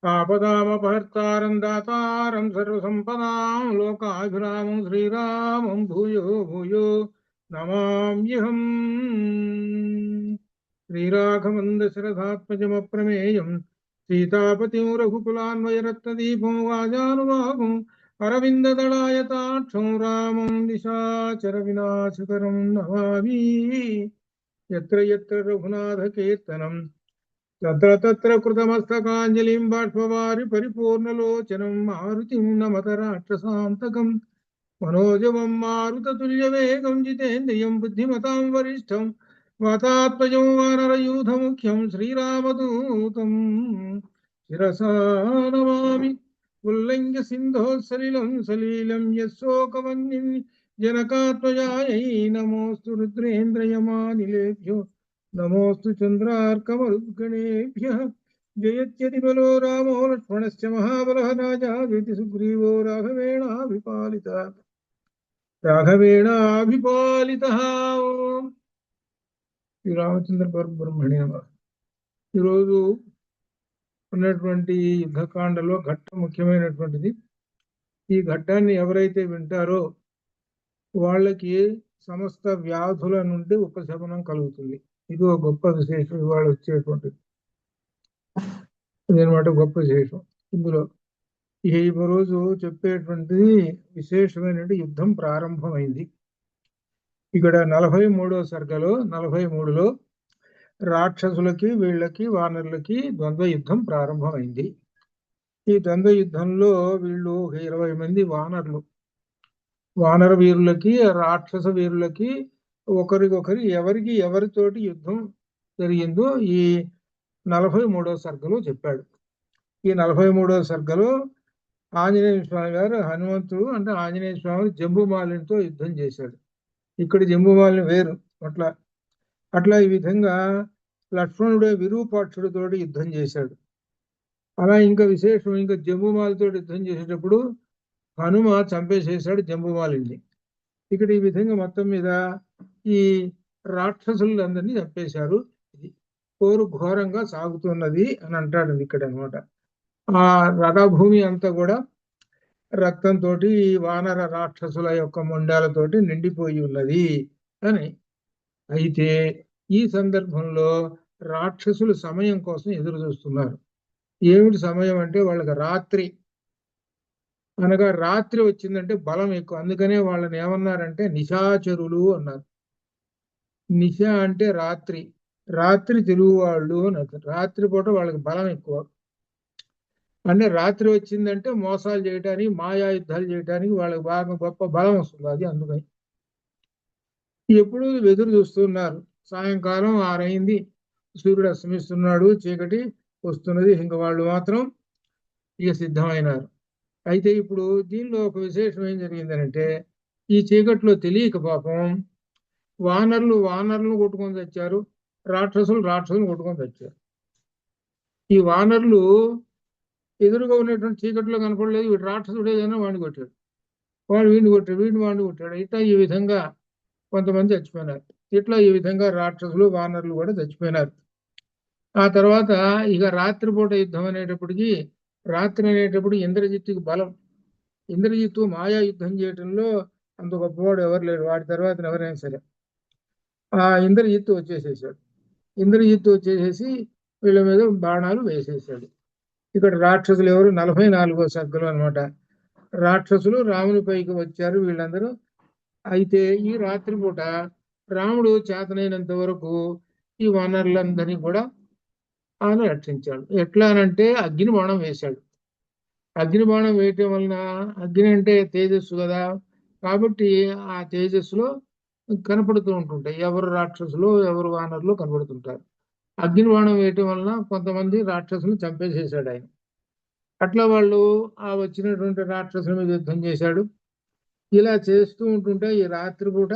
ఆపదామపహర్తారం దాతారం సర్వసంపదాం లోకాభిరామం శ్రీరామం భూయో భూయో నమామ్యహం. శ్రీరాఘవం దశరథాత్మజమప్రమేయం సీతాపతిం రఘుకులాన్వయరత్నదీపం వాజానువాహం అరవిందదళాయతాక్షం రామం నిశాచర వినాశకరం నమామి. యత్ర యత్ర రఘునాథకీర్తనం తత్ర తత్ర కృతమస్తకాంజలిం బాష్పవారి పరిపూర్ణలోచనం మారుతిం నమత రాక్షసాంతకం మనోజవం మారుతతుల్యవేగం జితేంద్రియం బుద్ధిమతాం వరిష్టం వాతాత్మజం వానరయూథముఖ్యం శ్రీరామదూతం శిరసా నమామి. ఉల్లంఘ్య సింధో సలిలం సలీలం యశోకవన్యం జనకాత్మజాయై నమోస్తు రుద్రేంద్రయమానిలేభ్యో నమోస్తు చంద్రార్కమరుద్గణేభ్యః. జయత్యతి బలో రామో లక్ష్మణస్య మహాబలః రాజా వేతి సుగ్రీవో రాఘవేణాభిపాలితః. శ్రీ రామచంద్ర పరబ్రహ్మణే నమః. ఈరోజు ఉన్నటువంటి యుద్ధకాండలో ఘట్టం ముఖ్యమైనటువంటిది. ఈ ఘట్టాన్ని ఎవరైతే వింటారో వాళ్ళకి సమస్త వ్యాధుల నుండి ఉపశమనం కలుగుతుంది. ఇది ఒక గొప్ప విశేషం ఇవాళ వచ్చేటువంటిది. ఇదనమాట గొప్ప విశేషం. ఇందులో ఈ రోజు చెప్పేటువంటిది విశేషమైనటువంటి యుద్ధం ప్రారంభమైంది. ఇక్కడ 43వ సర్గలో 43లో రాక్షసులకి వీళ్ళకి వానరులకి ద్వంద్వ యుద్ధం ప్రారంభమైంది. ఈ ద్వంద్వ యుద్ధంలో వీళ్ళు 20 మంది వానర వీరులకి రాక్షస వీరులకి ఒకరికొకరి ఎవరితోటి యుద్ధం జరిగిందో ఈ 43వ సర్గలో చెప్పాడు. ఈ 43వ సర్గలో ఆంజనేయ స్వామి గారు హనుమంతుడు అంటే ఆంజనేయ స్వామి జంబుమాలినితో యుద్ధం చేశాడు. ఇక్కడ జంబుమాలిని వేరు. అట్లా ఈ విధంగా లక్ష్మణుడే విరూపాక్షుడితోటి యుద్ధం చేశాడు. అలా ఇంకా విశేషం, ఇంకా జంబుమాలితో యుద్ధం చేసేటప్పుడు హనుమ చంపేసేశాడు జంబుమాలిని. ఇక్కడ ఈ విధంగా మొత్తం మీద ఈ రాక్షసులందరినీ చంపేశారు. ఇది పోరు ఘోరంగా సాగుతున్నది అని అంటాడు ఇక్కడ అనమాట. ఆ రణభూమి అంతా కూడా రక్తంతో వానర రాక్షసుల యొక్క మొండాలతోటి నిండిపోయి ఉన్నది అని. అయితే ఈ సందర్భంలో రాక్షసులు సమయం కోసం ఎదురు చూస్తున్నారు. ఏమిటి సమయం అంటే వాళ్ళకి రాత్రి, అనగా రాత్రి వచ్చిందంటే బలం ఎక్కువ. అందుకనే వాళ్ళని ఏమన్నారంటే నిశాచరులు అన్నారు. నిశ అంటే రాత్రి తెలుగువాళ్ళు అని అర్థం. రాత్రిపూట వాళ్ళకి బలం ఎక్కువ. అంటే రాత్రి వచ్చిందంటే మోసాలు చేయడానికి, మాయా యుద్ధాలు చేయడానికి వాళ్ళకి బాగా గొప్ప బలం వస్తుంది. అది అందుకని ఎప్పుడు ఎదురు చూస్తున్నారు. సాయంకాలం 6 అయింది, సూర్యుడు అస్తమిస్తున్నాడు, చీకటి వస్తున్నది, ఇంకా వాళ్ళు మాత్రం ఇక సిద్ధమైనారు. అయితే ఇప్పుడు దీనిలో ఒక విశేషం ఏం జరిగిందనంటే, ఈ చీకట్లో తెలియక పాపం వానరులను కొట్టుకొని తెచ్చారు, రాక్షసులను కొట్టుకొని తెచ్చారు. ఈ వానరులు ఎదురుగా ఉన్నటువంటి చీకట్లో కనపడలేదు. వీడు రాక్షసుడు ఏదైనా వాడిని కొట్టాడు, వీడిని వాడిని కొట్టాడు. ఇట్లా ఈ విధంగా కొంతమంది చచ్చిపోయినారు. ఇట్లా ఈ విధంగా రాక్షసులు వానరులు కూడా చచ్చిపోయినారు. ఆ తర్వాత ఇక రాత్రిపూట యుద్ధం అనేటప్పటికి, రాత్రి అనేటప్పుడు ఇంద్రజిత్తుకి బలం. ఇంద్రజిత్తు మాయా యుద్ధం చేయటంలో అంత గొప్పవాడు ఎవరు లేరు. వాడి తర్వాత ఎవరైనా సరే ఆ ఇంద్రజిత్తు వచ్చేసేసి వీళ్ళ మీద బాణాలు వేసేసాడు. ఇక్కడ రాక్షసులు ఎవరు? 44వ సర్గలు అనమాట. రాక్షసులు రాముని పైకి వచ్చారు వీళ్ళందరూ. అయితే ఈ రాత్రిపూట రాముడు చేతనైనంత వరకు ఈ వనరులందరినీ కూడా ఆయన రక్షించాడు. ఎట్లా అనంటే అగ్ని బాణం వేశాడు. అగ్ని బాణం వేయటం వలన, అగ్ని అంటే తేజస్సు కదా, కాబట్టి ఆ తేజస్సులో కనపడుతూ ఉంటుంటాయి ఎవరు రాక్షసులు ఎవరు వానరులు కనపడుతుంటారు. అగ్ని బాణం వేయటం వలన కొంతమంది రాక్షసులు చంపేసేసాడు ఆయన. అట్లా వాళ్ళు ఆ వచ్చినటువంటి రాక్షసుల మీద యుద్ధం చేశాడు. ఇలా చేస్తూ ఉంటుంటే ఈ రాత్రిపూట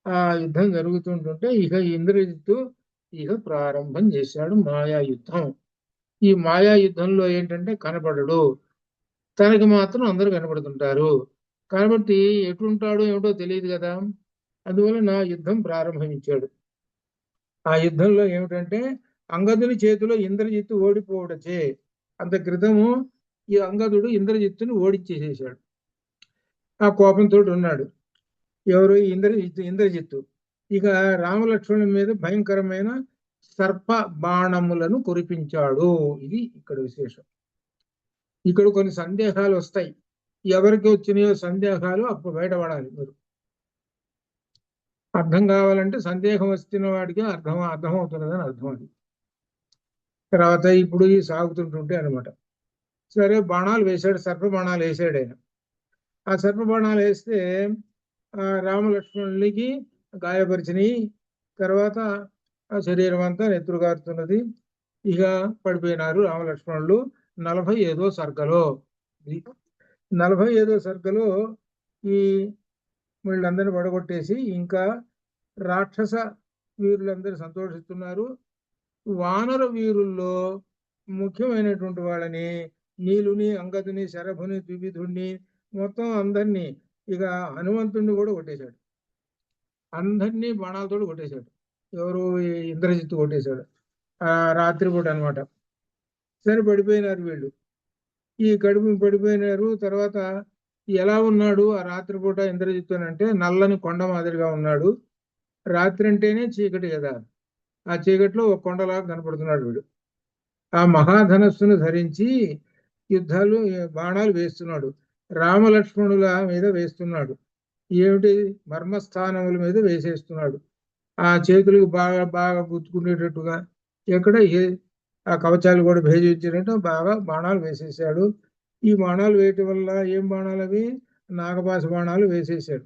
ఆ యుద్ధం జరుగుతుంటుంటే ఇక ఇంద్రజిత్తు ప్రారంభం చేశాడు మాయా యుద్ధం. ఈ మాయా యుద్ధంలో ఏంటంటే కనపడడు, తనకి మాత్రం అందరూ కనపడుతుంటారు. కాబట్టి ఎటుంటాడో ఏమిటో తెలియదు కదా, అందువల్ల నా యుద్ధం ప్రారంభించాడు. ఆ యుద్ధంలో ఏమిటంటే అంగదుని చేతిలో ఇంద్రజిత్తు ఓడిపోవడచే అంత క్రితము ఈ అంగదుడు ఇంద్రజిత్తుని ఓడించేసేసాడు. ఆ కోపంతో ఉన్నాడు. ఎవరు? ఇంద్రజిత్తు. ఇక రామలక్ష్మణుల మీద భయంకరమైన సర్ప బాణములను కురిపించాడు. ఇది ఇక్కడ విశేషం. ఇక్కడ కొన్ని సందేహాలు వస్తాయి. ఎవరికి వచ్చినాయో సందేహాలు అప్పుడు బయటపడాలి. మీరు అర్థం కావాలంటే సందేహం వస్తున్న వాడికి అర్థమవుతున్నదని అర్థం. అది తర్వాత ఇప్పుడు ఈ సాగుతుంటుంటే అనమాట. సరే, బాణాలు వేశాడు, సర్ప బాణాలు వేసాడు ఆయన. ఆ సర్ప బాణాలు వేస్తే రామలక్ష్మణులకి గాయపరిచినాయి. తర్వాత ఆ శరీరం అంతా నెత్తురు గారుతున్నది. ఇక పడిపోయినారు రామలక్ష్మణులు. 45వ సర్గలో 45వ సర్గలో ఈ వీళ్ళందరినీ పడగొట్టేసి ఇంకా రాక్షస వీరులందరూ సంతోషిస్తున్నారు. వానర వీరుల్లో ముఖ్యమైనటువంటి వాళ్ళని నీలుని, అంగదుని, శరభుని, ద్వివిధుడిని మొత్తం అందరినీ, ఇక హనుమంతుడిని కూడా కొట్టేశాడు. అందరినీ బాణాలతో కొట్టేశాడు. ఎవరు? ఇంద్రజిత్తు కొట్టేశాడు. రాత్రిపూట అనమాట. సరే, పడిపోయినారు వీళ్ళు. ఈ కడుపు పడిపోయినారు. తర్వాత ఎలా ఉన్నాడు ఆ రాత్రిపూట ఇంద్రజిత్తు అంటే నల్లని కొండ మాదిరిగా ఉన్నాడు. రాత్రి అంటేనే చీకటి కదా. ఆ చీకట్లో ఒక కొండలాగా కనపడుతున్నాడు వీడు. ఆ మహాధనస్సును ధరించి యుద్ధాలు బాణాలు వేస్తున్నాడు. రామలక్ష్మణుల మీద వేస్తున్నాడు. ఏమిటి? మర్మస్థానముల మీద వేసేస్తున్నాడు. ఆ చేతులకు బాగా బాగా గుర్తుకునేటట్టుగా ఎక్కడ ఆ కవచాలు కూడా భేజించినట్టు బాగా బాణాలు వేసేసాడు. ఈ బాణాలు వేయటం వల్ల ఏం బాణాలు? అవి నాగపాశ బాణాలు వేసేసాడు.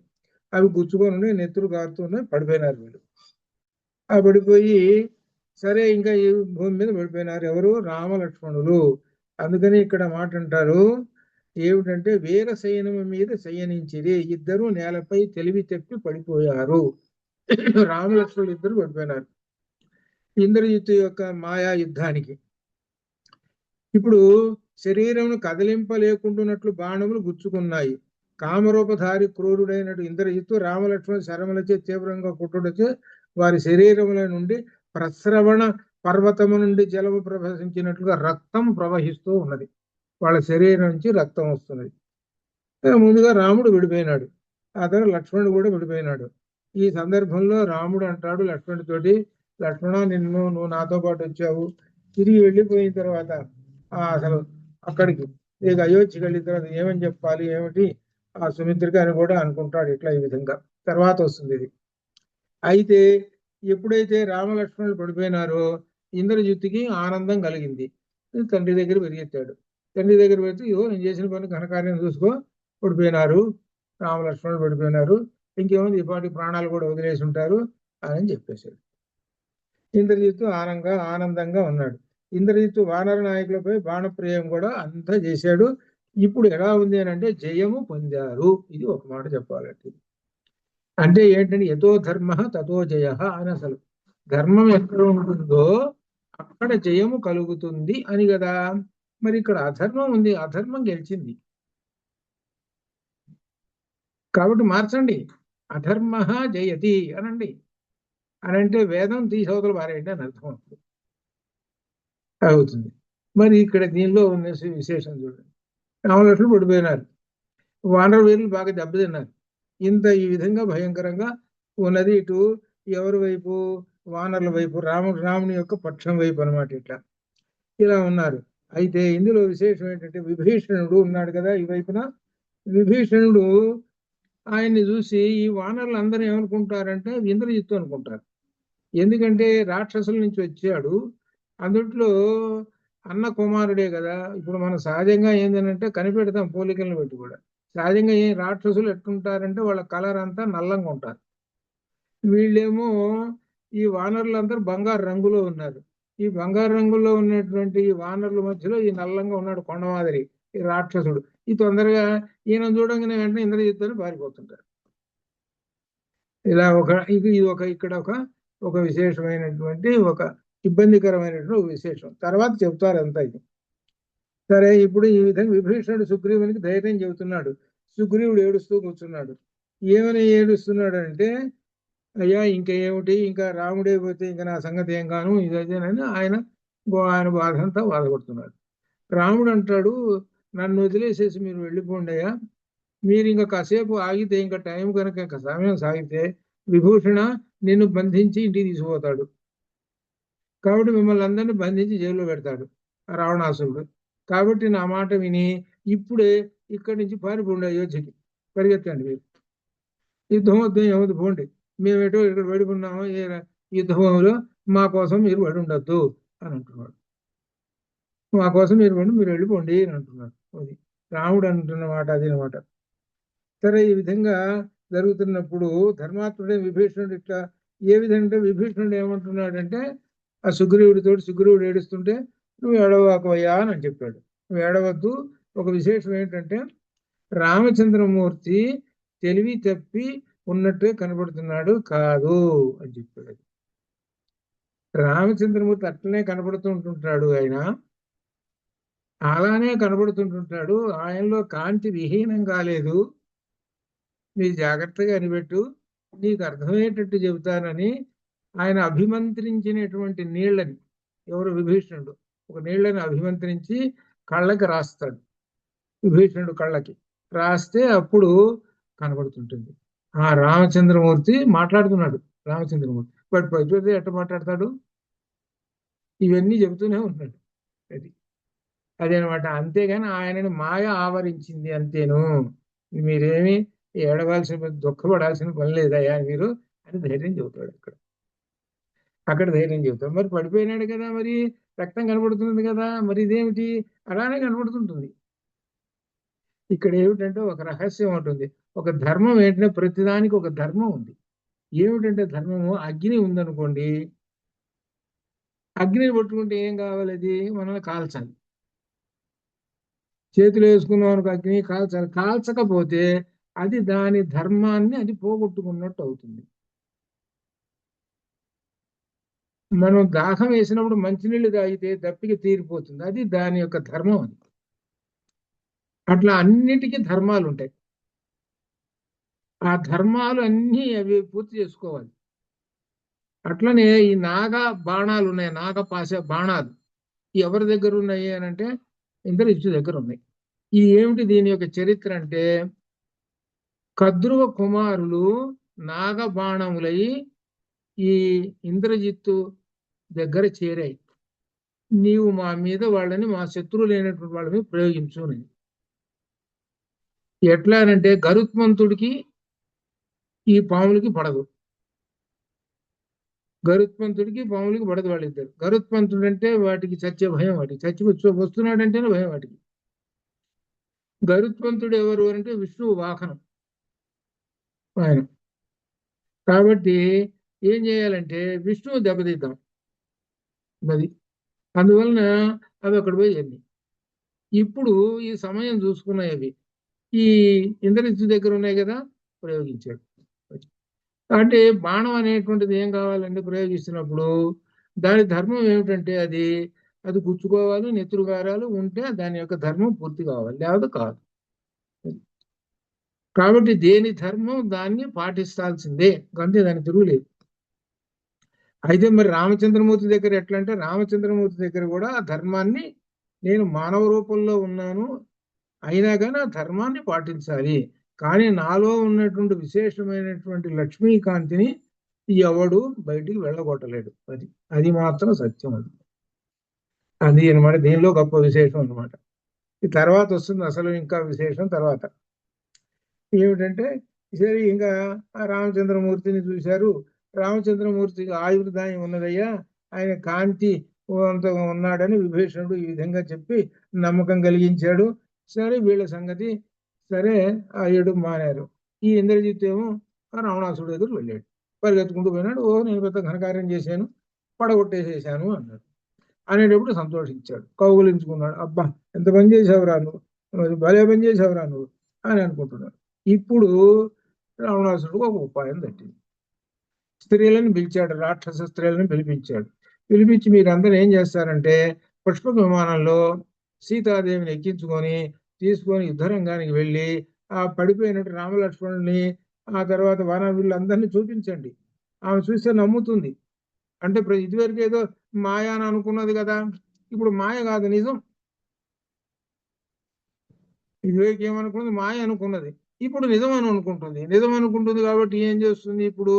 అవి గుచ్చుకొని నెత్తురు కారుతున్నాయి. పడిపోయినారు వీళ్ళు. ఆ పడిపోయి సరే ఇంకా ఈ భూమి మీద పడిపోయినారు. ఎవరు? రామలక్ష్మణులు. అందుకని ఇక్కడ మాట అంటారు ఏమిటంటే వీరశయనము మీద శయనించిరి, ఇద్దరు నేలపై తెలివి తెప్పి పడిపోయారు. రామలక్ష్మణులు ఇద్దరు పడిపోయినారు ఇంద్రజిత్తు యొక్క మాయా యుద్ధానికి. ఇప్పుడు శరీరమును కదిలింపలేకుంటున్నట్లు బాణములు గుచ్చుకున్నాయి. కామరూపధారి క్రూరుడైనటు ఇంద్రజిత్తు రామలక్ష్మణ శరములచే తీవ్రంగా కుట్టుడచే వారి శరీరముల నుండి ప్రస్రవణ పర్వతము నుండి జలము ప్రవహించినట్లుగా రక్తం ప్రవహిస్తూ ఉన్నది. వాళ్ళ శరీరం నుంచి రక్తం వస్తున్నది. ముందుగా రాముడు విడిపోయినాడు. ఆ తర్వాత లక్ష్మణుడు కూడా విడిపోయినాడు. ఈ సందర్భంలో రాముడు అంటాడు లక్ష్మణుడితోటి, లక్ష్మణ, నువ్వు నాతో పాటు వచ్చావు. తిరిగి వెళ్ళిపోయిన తర్వాత అసలు అక్కడికి ఇక అయోధ్యకి వెళ్ళిన తర్వాత ఏమని చెప్పాలి, ఏమిటి ఆ సుమిత్రకి అని కూడా అనుకుంటాడు. ఇట్లా ఈ విధంగా తర్వాత వస్తుంది ఇది. అయితే ఎప్పుడైతే రామలక్ష్మణులు పడిపోయినారో ఇంద్రజిత్తుకి ఆనందం కలిగింది. తండ్రి దగ్గర పరిగెత్తాడు. తండ్రి దగ్గర పెడితే, ఇదో నేను చేసిన పని ఘనకార్యం చూసుకో, పడిపోయినారు రామలక్ష్మణులు పడిపోయినారు, ఇంకేముంది ఈ పాటి ప్రాణాలు కూడా వదిలేసి ఉంటారు అని చెప్పేశాడు. ఇంద్రజిత్తు ఆనందంగా ఉన్నాడు. ఇంద్రజిత్తు వానర నాయకులపై బాణప్రయోగం కూడా అంతా చేశాడు. ఇప్పుడు ఎలా ఉంది అని అంటే జయము పొందారు. ఇది ఒక మాట చెప్పాలంటే. అంటే ఏంటంటే యతో ధర్మ తతో జయ అని. అసలు ధర్మం ఎక్కడ ఉంటుందో అక్కడ జయము కలుగుతుంది అని కదా. మరి ఇక్కడ అధర్మం ఉంది, అధర్మం గెలిచింది. కాబట్టి మార్చండి, అధర్మ జయతి అనండి. అని అంటే వేదం తీసవతలు పారేయండి అని అర్థం అవుతుంది. మరి ఇక్కడ దీనిలో ఉన్న విశేషం చూడండి. రామలక్ష్మణులు పడిపోయినారు. వానర వీరులు బాగా దెబ్బతిన్నారు. ఇంత ఈ విధంగా భయంకరంగా ఉన్నది. ఇటు ఎవరి వైపు? వానరుల వైపు, రాముని యొక్క పక్షం వైపు అనమాట. ఇట్లా ఇలా ఉన్నారు. అయితే ఇందులో విశేషం ఏంటంటే విభీషణుడు ఉన్నాడు కదా ఈ వైపున. విభీషణుడు ఆయన్ని చూసి ఈ వానరులు అందరూ ఏమనుకుంటారంటే ఇంద్రజిత్తు అనుకుంటారు. ఎందుకంటే రాక్షసుల నుంచి వచ్చాడు, అందుట్లో అన్న కుమారుడే కదా. ఇప్పుడు మనం సహజంగా ఏంటంటే కనిపెడతాం పోలికలను పెట్టి కూడా. సహజంగా రాక్షసులు ఎట్టుంటారంటే వాళ్ళ కలర్ అంతా నల్లంగా ఉంటారు. వీళ్ళేమో ఈ వానరులందరూ బంగారు రంగులో ఉన్నారు. ఈ బంగారు రంగులో ఉన్నటువంటి ఈ వానరుల మధ్యలో ఈ నల్లంగా ఉన్నాడు కొండమాదిరి ఈ రాక్షసుడు. ఈ తొందరగా ఈయన చూడంగానే వెంటనే ఇంద్రజిత్తుని పారిపోతుంటారు. ఇలా ఇది ఇక్కడ ఒక విశేషమైనటువంటి ఒక ఇబ్బందికరమైనటువంటి విశేషం. తర్వాత చెబుతారు అంతా ఇది. సరే, ఇప్పుడు ఈ విధంగా విభీషణుడు సుగ్రీవునికి ధైర్యం చెబుతున్నాడు. సుగ్రీవుడు ఏడుస్తూ కూర్చున్నాడు. ఏమని ఏడుస్తున్నాడు అంటే అయ్యా ఇంకా ఏమిటి, ఇంకా రాముడే పోతే ఇంకా నా సంగతి ఏం కాను, ఇదేనని ఆయన బాధంతా బాధపడుతున్నాడు. రాముడు అంటాడు, నన్ను వదిలేసేసి మీరు వెళ్ళిపోండి అయ్యా, మీరు ఇంకా కాసేపు ఆగితే, ఇంకా టైం కనుక ఇంకా సమయం సాగితే విభూషణ నిన్ను బంధించి ఇంటికి తీసుకుపోతాడు. కాబట్టి మిమ్మల్ని అందరినీ బంధించి జైల్లో పెడతాడు ఆ రావణాసురుడు. కాబట్టి నా మాట విని ఇప్పుడే ఇక్కడి నుంచి పారిపోండి, అయోధ్యకి పరిగెత్తండి, మీరు యుద్ధం వద్దు, ఏమవుతుంది పోండి, మేమేటో ఇక్కడ పడుకున్నాము, యుద్ధంలో మా కోసం మీరు పడి ఉండొద్దు అని అంటున్నాడు. మా కోసం మీరు పడి మీరు వెళ్ళిపోండి అని అంటున్నాడు. అది రాముడు అంటున్న మాట, అది అనమాట. సరే, ఈ విధంగా జరుగుతున్నప్పుడు ధర్మాత్ముడే విభీషణుడు ఇట్లా ఏ విధంగా, విభీషణుడు ఏమంటున్నాడంటే ఆ సుగ్రీవుడు ఏడుస్తుంటే నువ్వు ఏడవకవయ్యా అని చెప్పాడు. నువ్వు ఏడవద్దు. ఒక విశేషం ఏంటంటే రామచంద్రమూర్తి తెలివి తప్పి ఉన్నట్టే కనబడుతున్నాడు కాదు అని చెప్పాడు. రామచంద్రమూర్తి అట్లనే కనబడుతుంటుంటాడు, ఆయన అలానే కనబడుతుంటుంటాడు, ఆయనలో కాంతి విహీనం కాలేదు, నీ జాగ్రత్తగా అనిపెట్టు, నీకు అర్థమయ్యేటట్టు చెబుతానని ఆయన అభిమంత్రించినటువంటి నీళ్లని, ఎవరు విభీషణుడు, ఒక నీళ్లని అభిమంత్రించి కళ్ళకి రాస్తాడు. విభీషణుడు కళ్ళకి రాస్తే అప్పుడు కనబడుతుంటుంది. ఆ రామచంద్రమూర్తి మాట్లాడుతున్నాడు. రామచంద్రమూర్తి బట్ పద్మతి ఎట్ట మాట్లాడతాడు, ఇవన్నీ చెబుతూనే ఉన్నాడు. అది అదేనమాట. అంతేగాని ఆయనని మాయ ఆవరించింది అంతేను, మీరేమి ఏడవలసిన, దుఃఖపడాల్సిన పని లేదయ్యా మీరు అని ధైర్యం చెబుతాడు. అక్కడ ధైర్యం చెబుతాడు. మరి పడిపోయినాడు కదా, మరి రక్తం కనబడుతుంది కదా, మరి ఇదేమిటి, అలానే కనబడుతుంటుంది. ఇక్కడ ఏమిటంటే ఒక రహస్యం ఉంటుంది. ఒక ధర్మం ఏంటంటే ప్రతిదానికి ఒక ధర్మం ఉంది. ఏమిటంటే ధర్మము, అగ్ని ఉందనుకోండి, అగ్నిని పట్టుకుంటే ఏం కావాలి, అది మనల్ని కాల్చాలి. చేతిలో వేసుకున్నాం అనుకో, అగ్ని కాల్చాలి. కాల్చకపోతే అది దాని ధర్మాన్ని అది పోగొట్టుకున్నట్టు అవుతుంది. మనం దాహం వేసినప్పుడు మంచినీళ్ళు తాగితే దప్పిక తీరిపోతుంది, అది దాని యొక్క ధర్మం. అది అట్లా అన్నిటికీ ధర్మాలు ఉంటాయి. ఆ ధర్మాలు అన్నీ అవి పూర్తి చేసుకోవాలి. అట్లనే ఈ నాగ బాణాలు ఉన్నాయి, నాగపాశ బాణాలు ఎవరి దగ్గర ఉన్నాయి అని అంటే ఇంద్రజిత్తు దగ్గర ఉన్నాయి. ఈ ఏమిటి దీని యొక్క చరిత్ర అంటే, కద్రువ కుమారులు నాగబాణములై ఈ ఇంద్రజిత్తు దగ్గర చేరాయి. నీవు మా మీద వాళ్ళని, మా శత్రువు లేనటువంటి వాళ్ళ మీద ప్రయోగించు అని. ఎట్లా అంటే గరుత్మంతుడికి ఈ పాములకి పడదు, గరుత్మంతుడికి పాములకి పడదు వాళ్ళిద్దరు. గరుత్మంతుడు అంటే వాటికి చచ్చే భయం, వాటికి చచ్చి వస్తున్నాడంటేనే భయం వాటికి. గరుత్మంతుడు ఎవరు అంటే విష్ణువు వాహనం ఆయన. కాబట్టి ఏం చేయాలంటే విష్ణువు దెబ్బతీద్దాం, అది అందువలన అవి అక్కడ పోయి వెళ్ళి ఇప్పుడు ఈ సమయం చూసుకున్నాయి. అవి ఈ ఇంద్రజిత్తు దగ్గర ఉన్నాయి కదా, ప్రయోగించాడు. అంటే బాణం అనేటువంటిది ఏం కావాలంటే ప్రయోగిస్తున్నప్పుడు దాని ధర్మం ఏమిటంటే అది అది గుచ్చుకోవాలి, నెత్తురు గారాలు ఉంటే దాని యొక్క ధర్మం పూర్తి కావాలి, లేకపోతే కాదు. కాబట్టి దేని ధర్మం దాన్ని పాటిస్తాల్సిందే, అంతే, దాని తిరుగులేదు. అయితే మరి రామచంద్రమూర్తి దగ్గర ఎట్లా అంటే, రామచంద్రమూర్తి దగ్గర కూడా ఆ ధర్మాన్ని, నేను మానవ రూపంలో ఉన్నాను అయినా కానీ ఆ ధర్మాన్ని పాటించాలి, కానీ నాలో ఉన్నటువంటి విశేషమైనటువంటి లక్ష్మీకాంతిని ఎవడు బయటికి వెళ్ళగొట్టలేడు, అది అది మాత్రం సత్యం. అది అనమాట దీనిలో గొప్ప విశేషం అనమాట. ఈ తర్వాత వస్తుంది అసలు ఇంకా విశేషం. తర్వాత ఏమిటంటే, సరే ఇంకా ఆ రామచంద్రమూర్తిని చూశారు. రామచంద్రమూర్తికి ఆయుర్దాయం ఉన్నదయ్యా, ఆయన కాంతి అంత ఉన్నాడని విభీషణుడు ఈ విధంగా చెప్పి నమ్మకం కలిగించాడు. సరే వీళ్ళ సంగతి సరే, ఆ ఏడు మారారు. ఈ ఇంద్రజిత్ ఏమో ఆ రావణాసుడు ఎదురు వెళ్ళాడు, పరిగెత్తుకుంటూ పోయినాడు. ఓ నేను పెద్ద ఘనకార్యం చేశాను, పడగొట్టేసేసాను అన్నాడు. అనేటప్పుడు సంతోషించాడు, కౌగులించుకున్నాడు. అబ్బా ఎంత పని చేసావురా నువ్వు, భలే పని చేసావురా నువ్వు అని అనుకుంటున్నాడు. ఇప్పుడు రావణాసుడు ఒక ఉపాయం తట్టింది. స్త్రీలను పిలిచాడు, రాక్షస స్త్రీలను పిలిపించాడు. పిలిపించి మీరందరూ ఏం చేస్తారంటే పుష్పక విమానంలో సీతాదేవిని ఎక్కించుకొని తీసుకొని యుద్ధరంగానికి వెళ్ళి ఆ పడిపోయినట్టు రామలక్ష్మణుని, ఆ తర్వాత వానరులందరినీ చూపించండి. ఆమె చూస్తే నమ్ముతుంది. అంటే ఇదివరకు ఏదో మాయ అని అనుకున్నది కదా, ఇప్పుడు మాయ కాదు నిజం. ఇదివరకు ఏమనుకున్నది, మాయ అనుకున్నది, ఇప్పుడు నిజం అని అనుకుంటుంది. నిజం అనుకుంటుంది కాబట్టి ఏం చేస్తుంది, ఇప్పుడు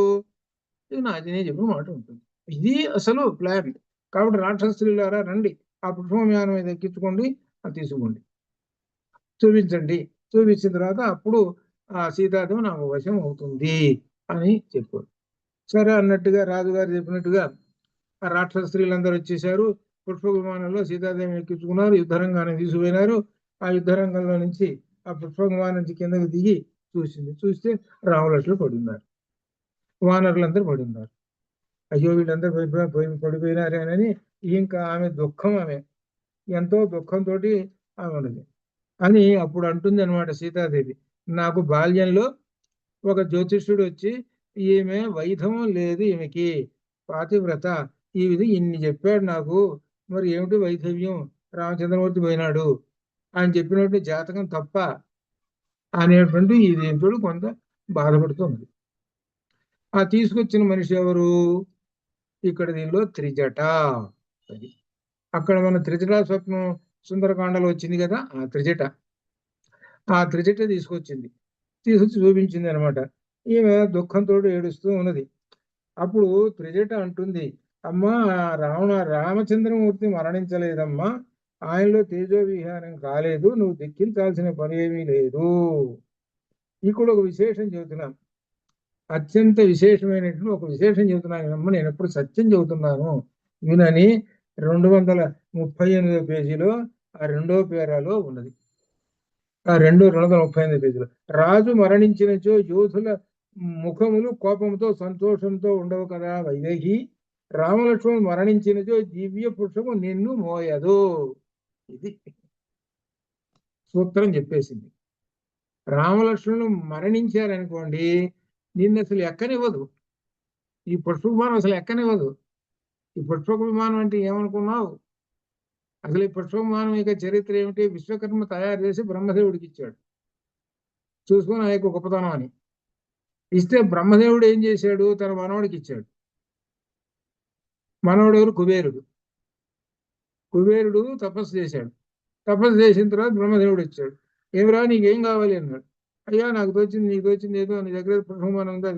ఇది నాదినే చెప్పిన మాట ఉంటుంది. ఇది అసలు ప్లాన్. కాబట్టి రాక్షసులారా రండి, ఆ పుష్పవిమానం మీద ఎక్కించుకోండి, అది తీసుకోండి, చూపించండి. చూపించిన తర్వాత అప్పుడు ఆ సీతాదేవి నాకు వశం అవుతుంది అని చెప్పారు. సరే అన్నట్టుగా రాజుగారు చెప్పినట్టుగా ఆ రాక్షస స్త్రీలందరూ వచ్చేసారు. పుష్ప విమానంలో సీతాదేవిని ఎక్కించుకున్నారు, యుద్ధరంగాన్ని తీసుకుపోయినారు. ఆ యుద్ధరంగంలో నుంచి ఆ పుష్ప విమానం నుంచి కిందకి దిగి చూసింది. చూస్తే రాములట్లు పడి ఉన్నారు, వానరులందరూ పడి ఉన్నారు. అయ్యో వీళ్ళందరూ పడిపోయినారే అని ఇంకా ఆమె దుఃఖం, ఆమె ఎంతో దుఃఖంతో ఆమె ఉన్నది అని అప్పుడు అంటుంది అనమాట సీతాదేవి. నాకు బాల్యంలో ఒక జ్యోతిష్యుడు వచ్చి ఈమె వైధవం లేదు, ఈమెకి పాతివ్రత, ఈ విధి ఇన్ని చెప్పాడు నాకు, మరి ఏమిటి వైధవ్యం, రామచంద్రమూర్తి పోయినాడు అని చెప్పినట్టు జాతకం తప్ప అనేటువంటి ఇది ఏంటో కొంత బాధపడుతుంది. ఆ తీసుకొచ్చిన మనిషి ఎవరు, ఇక్కడ దీనిలో త్రిజట. అది అక్కడ మన త్రిజట స్వప్నం సుందరకాండలో వచ్చింది కదా, ఆ త్రిజట తీసుకొచ్చింది, తీసుకొచ్చి చూపించింది అనమాట. ఈమె దుఃఖంతో ఏడుస్తూ ఉన్నది. అప్పుడు త్రిజట అంటుంది, అమ్మా రామచంద్రమూర్తి మరణించలేదమ్మా, ఆయనలో తేజోవిహారం కాలేదు, నువ్వు దిక్కించాల్సిన పని ఏమీ లేదు. ఇక్కడ ఒక విశేషం చెబుతున్నాను, అత్యంత విశేషమైనటువంటి ఒక విశేషం చెబుతున్నాను అమ్మ, నేను ఎప్పుడు సత్యం చెబుతున్నాను వినని 238 పేజీలో ఆ రెండో పేరాలో ఉన్నది. ఆ 238 పేజీలో, రాజు మరణించినచో యోధుల ముఖములు కోపంతో సంతోషంతో ఉండవు కదా వైదేహి, రామలక్ష్మణుడు మరణించినచో దివ్య పురుషము నిన్ను మోయదు. ఇది సూత్రం చెప్పేసింది. రామలక్ష్మణులు మరణించారనుకోండి, నిన్ను అసలు ఎక్కనివ్వదు, ఈ పుష్ప విమానం అసలు ఎక్కనివ్వదు. ఈ పుష్పక విమానం అంటే ఏమనుకున్నావు, అసలు ఈ పుష్ప విమానం యొక్క చరిత్ర ఏమిటి, విశ్వకర్మ తయారు చేసి బ్రహ్మదేవుడికి ఇచ్చాడు, చూసుకొని ఆ యొక్క గొప్పతనం అని. ఇస్తే బ్రహ్మదేవుడు ఏం చేశాడు, తన మనవడికి ఇచ్చాడు. మనవడు ఎవరు, కుబేరుడు. కుబేరుడు తపస్సు చేశాడు, తపస్సు చేసిన తర్వాత బ్రహ్మదేవుడు ఇచ్చాడు. ఏమిరా నీకేం కావాలి అన్నాడు. అయ్యా నాకు తోచింది, నీకు తోచింది ఏదో, నీ దగ్గర పుష్పవిమానం ఉందా,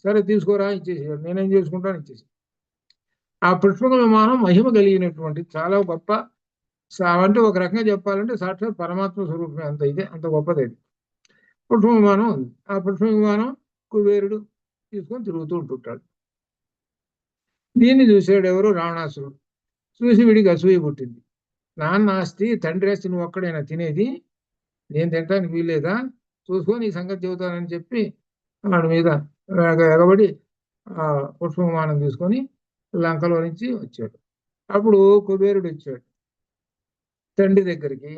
సరే తీసుకోరా ఇచ్చేసాడు, నేనేం చేసుకుంటాను ఇచ్చేసి. ఆ పుష్పక విమానం మహిమ కలిగినటువంటి చాలా గొప్ప, అంటే ఒక రకంగా చెప్పాలంటే సాక్షాత్ పరమాత్మ స్వరూపమే, అంత ఇదే, అంత గొప్పది అది. పుష్ప విమానం ఉంది. ఆ పుష్ప విమానం కుబేరుడు తీసుకొని తిరుగుతూ ఉంటుంటాడు. దీన్ని చూసాడు ఎవరు, రావణాసురుడు. చూసి వీడికి అసూయ పుట్టింది. నాన్న ఆస్తి, తండ్రి ఆస్తి నువ్వు ఒక్కడైనా తినేది, నేను తినడానికి వీల్లేదా, చూసుకొని ఈ సంగతి చెబుతానని చెప్పి వాడి మీద ఎగబడి ఆ పుష్ప విమానం తీసుకొని లంకలో నుంచి వచ్చాడు. అప్పుడు కుబేరుడు వచ్చాడు తండ్రి దగ్గరికి.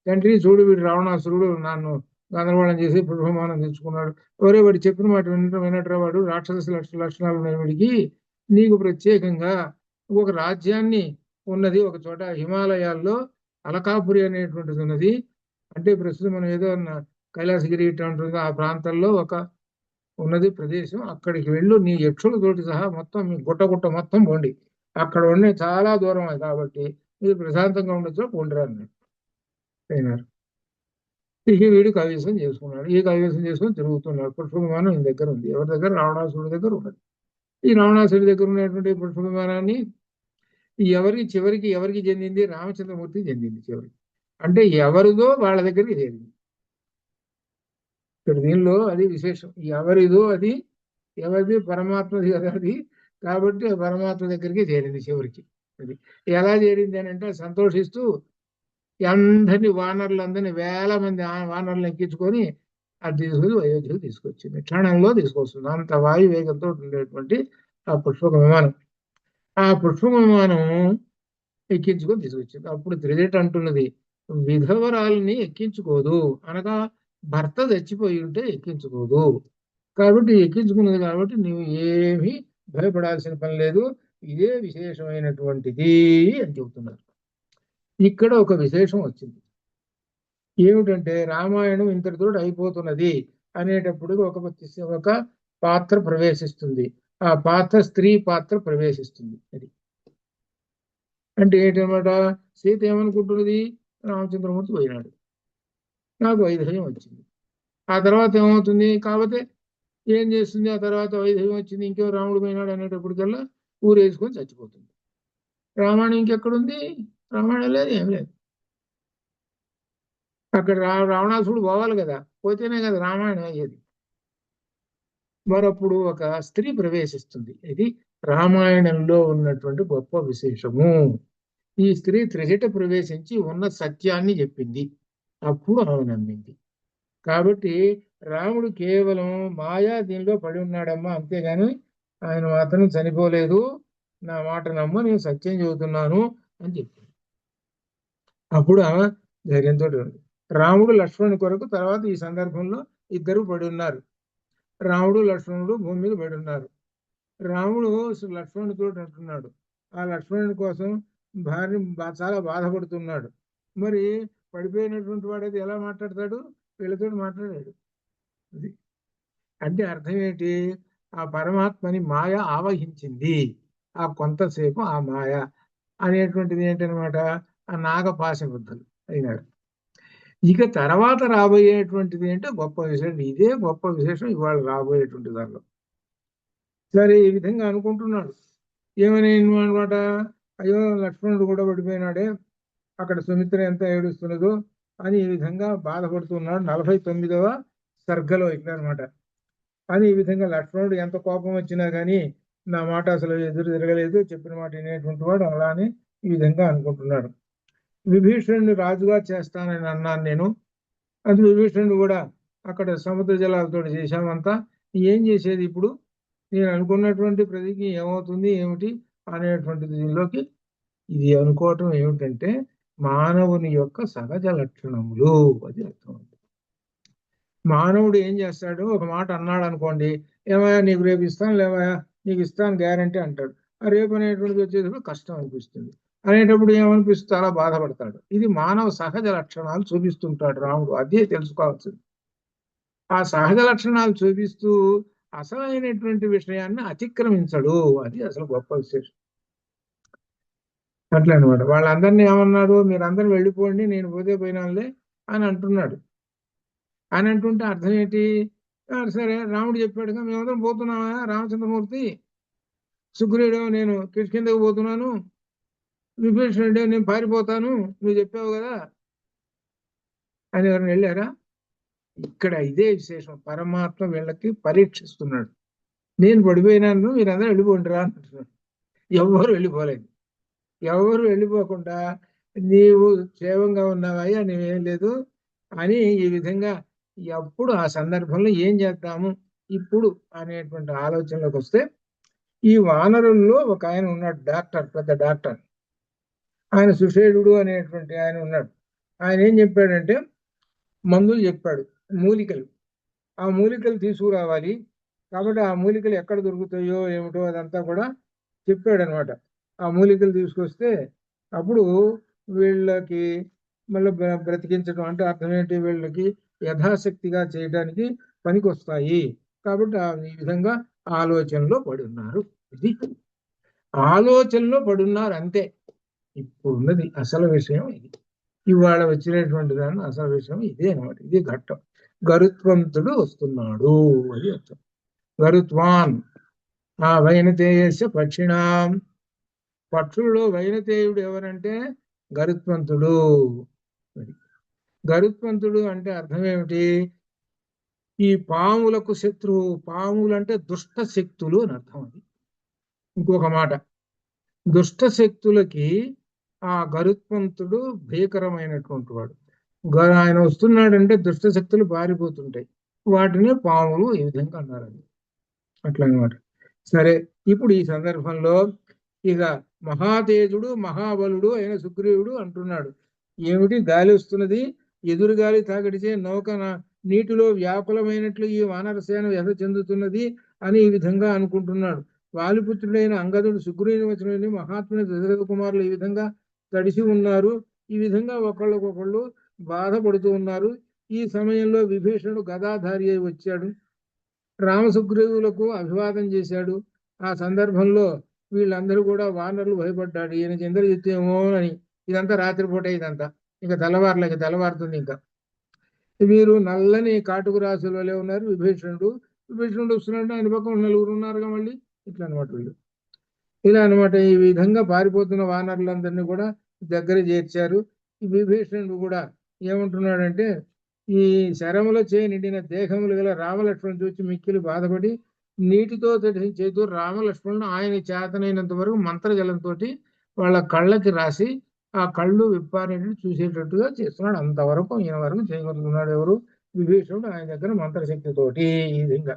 తండ్రి చూడు, వీడు రావణాసురుడు నన్ను గందరగోళం చేసి పుష్పవిమానం తెచ్చుకున్నాడు. ఎవరే వాడు చెప్పిన మాట వినట్రా, వాడు రాక్షస లక్షణాలు ఉన్నాయి వీడికి, నీకు ప్రత్యేకంగా ఒక రాజ్యాన్ని ఉన్నది ఒక చోట హిమాలయాల్లో, అలకాపురి అనేటువంటిది ఉన్నది. అంటే ప్రస్తుతం మనం ఏదో కైలాసగిరి ఉంటుందో ఆ ప్రాంతాల్లో ఒక ఉన్నది ప్రదేశం, అక్కడికి వెళ్ళు, నీ యక్షులతోటి సహా మొత్తం మీ గుట్ట మొత్తం పోండి, అక్కడ ఉండే చాలా దూరం అది కాబట్టి మీరు ప్రశాంతంగా ఉండొచ్చు, పోండిరా అన్నాడు. అయినారు. ఇక వీడు కైవసం చేసుకున్నాడు. ఈ కైవసం చేసుకుని తిరుగుతున్నాడు. పుష్ప విమానం ఈయన దగ్గర ఉంది. ఎవరి దగ్గర, రావణాసురుడి దగ్గర ఉన్నది. ఈ రావణాసురుడి దగ్గర ఉన్నటువంటి పుష్ప విమానాన్ని చివరికి ఎవరికి చెందింది, రామచంద్రమూర్తికి చెందింది చివరికి. అంటే ఎవరిదో వాళ్ళ దగ్గరికి చేరింది. ఇక్కడ దీనిలో అది విశేషం, ఎవరిదో అది, ఎవరిది, పరమాత్మది కదా అది, కాబట్టి పరమాత్మ దగ్గరికి చేరింది చివరికి. అది ఎలా చేరింది అని అంటే, సంతోషిస్తూ అందరినీ వానరులందరినీ వేల మంది వానరులను ఎక్కించుకొని అది తీసుకొని అయోధ్యకు తీసుకొచ్చింది. క్షణంలో తీసుకొస్తుంది, అంత వాయు వేగంతో ఉండేటువంటి ఆ పుష్పక విమానం. ఆ పుష్పక విమానం ఎక్కించుకొని తీసుకొచ్చింది. అప్పుడు త్రిజట అంటున్నది, విధవరాలని ఎక్కించుకోదు, అనగా భర్త చచ్చిపోయి ఉంటే ఎక్కించుకోదు, కాబట్టి ఎక్కించుకున్నది కాబట్టి నువ్వు ఏమీ భయపడాల్సిన పని లేదు, ఇదే విశేషమైనటువంటిది అని చెబుతున్నారు. ఇక్కడ ఒక విశేషం వచ్చింది, ఏమిటంటే రామాయణం ఇంతటితో అయిపోతున్నది అనేటప్పుడు ఒక పాత్ర ప్రవేశిస్తుంది. ఆ పాత్ర స్త్రీ పాత్ర ప్రవేశిస్తుంది. అది అంటే ఏంటనమాట, సీత ఏమనుకుంటున్నది, రామచంద్రమూర్తి పోయినాడు, నాకు వైధవ్యం వచ్చింది. ఆ తర్వాత ఏమవుతుంది, కాకపోతే ఏం చేస్తుంది, ఆ తర్వాత వైధవ్యం వచ్చింది, ఇంకో రాముడు పోయినాడు అనేటప్పటికల్లా ఊరేసుకొని చచ్చిపోతుంది. రామాయణం ఇంకెక్కడుంది, రామాయణం లేదు, ఏం లేదు. అక్కడ రావణాసుడు పోవాలి కదా, పోతేనే కదా రామాయణం అయ్యేది. మరప్పుడు ఒక స్త్రీ ప్రవేశిస్తుంది. ఇది రామాయణంలో ఉన్నటువంటి గొప్ప విశేషము. ఈ స్త్రీ త్రిజట ప్రవేశించి ఉన్న సత్యాన్ని చెప్పింది. అప్పుడు ఆమె నమ్మింది. కాబట్టి రాముడు కేవలం మాయా దీనిలో పడి ఉన్నాడమ్మా, అంతేగాని ఆయన మాత్రం చనిపోలేదు, నా మాట నమ్మ, నేను సత్యం చెబుతున్నాను అని చెప్పింది. అప్పుడు ఆమె ధైర్యంతో ఉంది. రాముడు లక్ష్మణుని కొరకు తర్వాత ఈ సందర్భంలో ఇద్దరు పడి ఉన్నారు. రాముడు లక్ష్మణుడు భూమి మీద పడి ఉన్నారు. రాముడు లక్ష్మణుడితో అంటున్నాడు, ఆ లక్ష్మణుడి కోసం భార్య చాలా బాధపడుతున్నాడు. మరి పడిపోయినటువంటి వాడైతే ఎలా మాట్లాడతాడు, వీళ్ళతో మాట్లాడాడు. అది అంటే అర్థం ఏంటి, ఆ పరమాత్మని మాయ ఆవహించింది. ఆ కొంతసేపు ఆ మాయ అనేటువంటిది ఏంటనమాట, ఆ నాగపాశ బుద్ధులు అయినారు. ఇక తర్వాత రాబోయేటువంటిది అంటే గొప్ప విశేషం. ఇదే గొప్ప విశేషం ఇవాళ రాబోయేటువంటి దానిలో. సరే, ఈ విధంగా అనుకుంటున్నాడు. ఏమని అనమాట, అయ్యో లక్ష్మణుడు కూడా పడిపోయినాడే, అక్కడ సుమిత్ర ఎంత ఏడుస్తున్నదో అని ఈ విధంగా బాధపడుతున్నాడు. 49వ సర్గలో ఇట్లా అనమాట. అని ఈ విధంగా లక్ష్మణుడు ఎంత కోపం వచ్చినా కానీ నా మాట అసలు ఎదురు తిరగలేదు, చెప్పిన మాట వినేటువంటి వాడు అలానే ఈ విధంగా అనుకుంటున్నాడు. విభీషణుని రాజుగా చేస్తానని అన్నాను నేను, అది విభీషణుడు కూడా అక్కడ సముద్ర జలాలతో చేశామంతా, ఏం చేసేది ఇప్పుడు, నేను అనుకున్నటువంటి ప్రతిజ్ఞ ఏమవుతుంది ఏమిటి అనేటువంటి దీనిలోకి ఇది అనుకోవటం ఏమిటంటే మానవుని యొక్క సహజ లక్షణములు. అది అర్థం. మానవుడు ఏం చేస్తాడు, ఒక మాట అన్నాడు అనుకోండి, ఏమయ్యా నీకు రేపు ఇస్తాను, లేవయా నీకు ఇస్తాను గ్యారంటీ అంటాడు. ఆ రేపు అనేటువంటిది వచ్చేటప్పుడు కష్టం అనిపిస్తుంది. అనేటప్పుడు ఏమనిపిస్తుంది, అలా బాధపడతాడు. ఇది మానవ సహజ లక్షణాలు చూపిస్తుంటాడు రాముడు, అదే తెలుసుకోవాల్సింది. ఆ సహజ లక్షణాలు చూపిస్తూ అసలైనటువంటి విషయాన్ని అతిక్రమించడు. అది అసలు గొప్ప విశేషం. అట్లా అనమాట. వాళ్ళందరినీ ఏమన్నారు, మీరందరూ వెళ్ళిపోండి, నేను పోతే పోయినానులే అని అంటున్నాడు. అని అంటుంటే అర్థం ఏంటి, సరే రాముడు చెప్పాడుగా మేమందరం పోతున్నామా, రామచంద్రమూర్తి సుగ్రీవుడేమో నేను కిష్కిందకు పోతున్నాను, విభీషణుడేమో నేను పారిపోతాను, నువ్వు చెప్పావు కదా అని ఎవరిని వెళ్ళారా? ఇక్కడ ఇదే విశేషం, పరమాత్మ వీళ్ళకి పరీక్షిస్తున్నాడు. నేను పడిపోయినాను, మీరందరూ వెళ్ళిపోండిరా అంటున్నాడు. ఎవరు వెళ్ళిపోలేదు. ఎవరు వెళ్ళిపోకుండా నీవు క్షేమంగా ఉన్నావయ్యా, నీవేం లేదు అని ఈ విధంగా ఎప్పుడు ఆ సందర్భంలో ఏం చేద్దాము ఇప్పుడు అనేటువంటి ఆలోచనలోకి వస్తే, ఈ వానరుల్లో ఒక ఆయన ఉన్నాడు, డాక్టర్, పెద్ద డాక్టర్. ఆయన సుషేణుడు అనేటువంటి ఆయన ఉన్నాడు. ఆయన ఏం చెప్పాడంటే మందులు చెప్పాడు, మూలికలు. ఆ మూలికలు తీసుకురావాలి. కాబట్టి ఆ మూలికలు ఎక్కడ దొరుకుతాయో ఏమిటో అదంతా కూడా చెప్పాడు అనమాట. ఆ మూలికలు తీసుకొస్తే అప్పుడు వీళ్ళకి మళ్ళీ బ్రతికించడం అంటే అర్థం ఏంటి, వీళ్ళకి యథాశక్తిగా చేయడానికి పనికి వస్తాయి. కాబట్టి ఈ విధంగా ఆలోచనలో పడి ఉన్నారు. ఇది ఆలోచనలో పడున్నారు అంతే. ఇప్పుడున్నది అసలు విషయం ఇది. ఇవాళ వచ్చినటువంటి దాన్ని అసలు విషయం ఇదే అనమాట. ఇది ఘట్టం. గరుత్వంతుడు వస్తున్నాడు, అది అర్థం. గరుత్వాన్ ఆ వైనతేయస్య పక్షిణాం. పక్షుల్లో వైనతేయుడు ఎవరంటే గరుత్మంతుడు. గరుత్మంతుడు అంటే అర్థం ఏమిటి, ఈ పాములకు శత్రువు. పాములు అంటే దుష్ట శక్తులు అని అర్థం. అది ఇంకొక మాట, దుష్ట శక్తులకి ఆ గరుత్మంతుడు భీకరమైనటువంటి వాడు. ఆయన వస్తున్నాడంటే దుష్ట శక్తులు పారిపోతుంటాయి, వాటిని పాములు ఈ విధంగా అన్నారండి. అట్లా అనమాట. సరే, ఇప్పుడు ఈ సందర్భంలో ఇక మహాతేజుడు మహాబలుడు అయిన సుగ్రీవుడు అంటున్నాడు, ఏమిటి గాలి వస్తున్నది, ఎదురు గాలి తాగడిచే నౌక నీటిలో వ్యాకులమైనట్లు ఈ వానరసేన వ్యధ చెందుతున్నది అని ఈ విధంగా అనుకుంటున్నాడు. వాలిపుత్రుడైన అంగదుడు సుగ్రీవుని వచ్చిన మహాత్ముని దశరథ కుమారులు ఈ విధంగా తడిసి ఉన్నారు. ఈ విధంగా ఒకళ్ళకొకళ్ళు బాధపడుతూ ఉన్నారు. ఈ సమయంలో విభీషణుడు గదాధారి అయి వచ్చాడు. రామసుగ్రీవులకు అభివాదం చేశాడు. ఆ సందర్భంలో వీళ్ళందరూ కూడా వానరులు భయపడ్డాడు, ఈయనకి ఇంద్రజిత్తు ఏమో అని. ఇదంతా రాత్రిపూట, ఇదంతా ఇంకా తెల్లవారుతుంది ఇంకా. వీరు నల్లని కాటుకు రాసుల వలె ఉన్నారు. విభీషణుడు వస్తున్నాడు, ఆయన పక్కన నలుగురు ఉన్నారుగా మళ్ళీ. ఇట్లా అనమాట వీళ్ళు. ఇలా అనమాట. ఈ విధంగా పారిపోతున్న వానరులందరినీ కూడా దగ్గర చేర్చారు. ఈ విభీషణుడు కూడా ఏమంటున్నాడంటే, ఈ శరముల చే నిండిన దేహములు గల రామలక్ష్మణుని చూసి మిక్కిలి బాధపడి నీటితో తడిసిన చేతు రామలక్ష్మణుడు ఆయన చేతనైనంత వరకు మంత్రజలంతో వాళ్ళ కళ్ళకి రాసి ఆ కళ్ళు విప్పారేటట్టు చూసేటట్టుగా చేస్తున్నాడు. అంతవరకు ఈయన వరకు చేయగలుగుతున్నాడు ఎవరు? విభీషణుడు, ఆయన దగ్గర మంత్రశక్తితోటి. ఈ విధంగా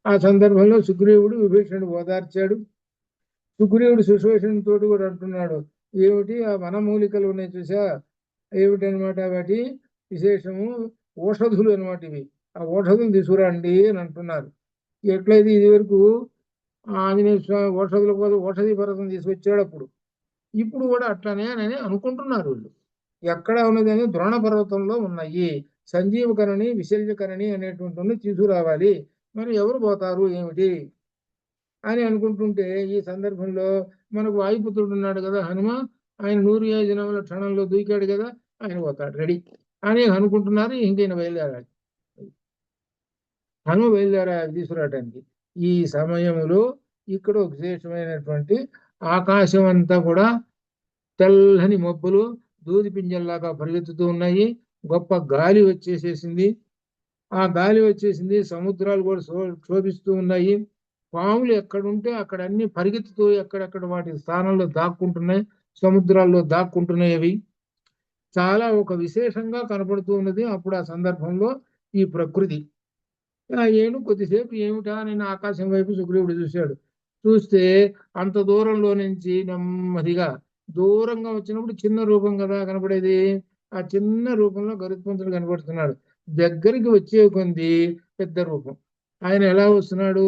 ఆ సందర్భంలో సుగ్రీవుడు విభీషణుడు ఓదార్చాడు. సుగ్రీవుడు సుశోషణతో కూడా అంటున్నాడు, ఏమిటి ఆ వనమూలికలు ఉన్నాయి చూసా, ఏమిటనమాట వాటి విశేషము? ఓషధులు అనమాట ఇవి. ఆ ఓషధులు తీసుకురండి అని అంటున్నారు. ఎట్లయితే ఇది వరకు ఆంజనేయ స్వామి ఓషధుల కోసం ఓషధి పర్వతం తీసుకొచ్చాడు అప్పుడు. ఇప్పుడు కూడా అట్లనే అని అనుకుంటున్నారు వీళ్ళు. ఎక్కడ ఉన్నది అని ద్రోణ పర్వతంలో ఉన్నాయి. సంజీవకరణి విశల్యకరణి అనేటువంటి తీసుకురావాలి. మరి ఎవరు పోతారు ఏమిటి అని అనుకుంటుంటే, ఈ సందర్భంలో మనకు వాయుపుత్రుడు ఉన్నాడు కదా హనుమ, ఆయన 100 యోజనముల క్షణంలో దూకాడు కదా, ఆయన పోతాడు రెడీ అని అనుకుంటున్నారు. ఇంకైనా బయలుదేరాలి. హనుమ బయలుదేరాలి తీసుకురావడానికి. ఈ సమయంలో ఇక్కడ ఒక విశేషమైనటువంటి ఆకాశం అంతా కూడా తెల్లని మబ్బులు దూది పింజల్లాగా పరిగెత్తుతూ ఉన్నాయి. గొప్ప గాలి వచ్చేసేసింది. ఆ గాలి వచ్చేసింది, సముద్రాలు కూడా క్షోభిస్తూ ఉన్నాయి. పాములు ఎక్కడుంటే అక్కడ అన్ని పరిగెత్తుతూ ఎక్కడెక్కడ వాటి స్థానంలో దాక్కుంటున్నాయి, సముద్రాల్లో దాక్కుంటున్నాయి. అవి చాలా ఒక విశేషంగా కనపడుతూ ఉన్నది అప్పుడు ఆ సందర్భంలో ఈ ప్రకృతి. కొద్దిసేపు ఏమిటా నేను ఆకాశం వైపు సుగ్రీవుడు చూశాడు. చూస్తే అంత దూరంలో నుంచి నెమ్మదిగా దూరంగా వచ్చినప్పుడు చిన్న రూపం కదా కనపడేది, ఆ చిన్న రూపంలో గరుత్మంతుడు కనపడుతున్నాడు. దగ్గరికి వచ్చే కొంది పెద్ద రూపం. ఆయన ఎలా వస్తున్నాడు?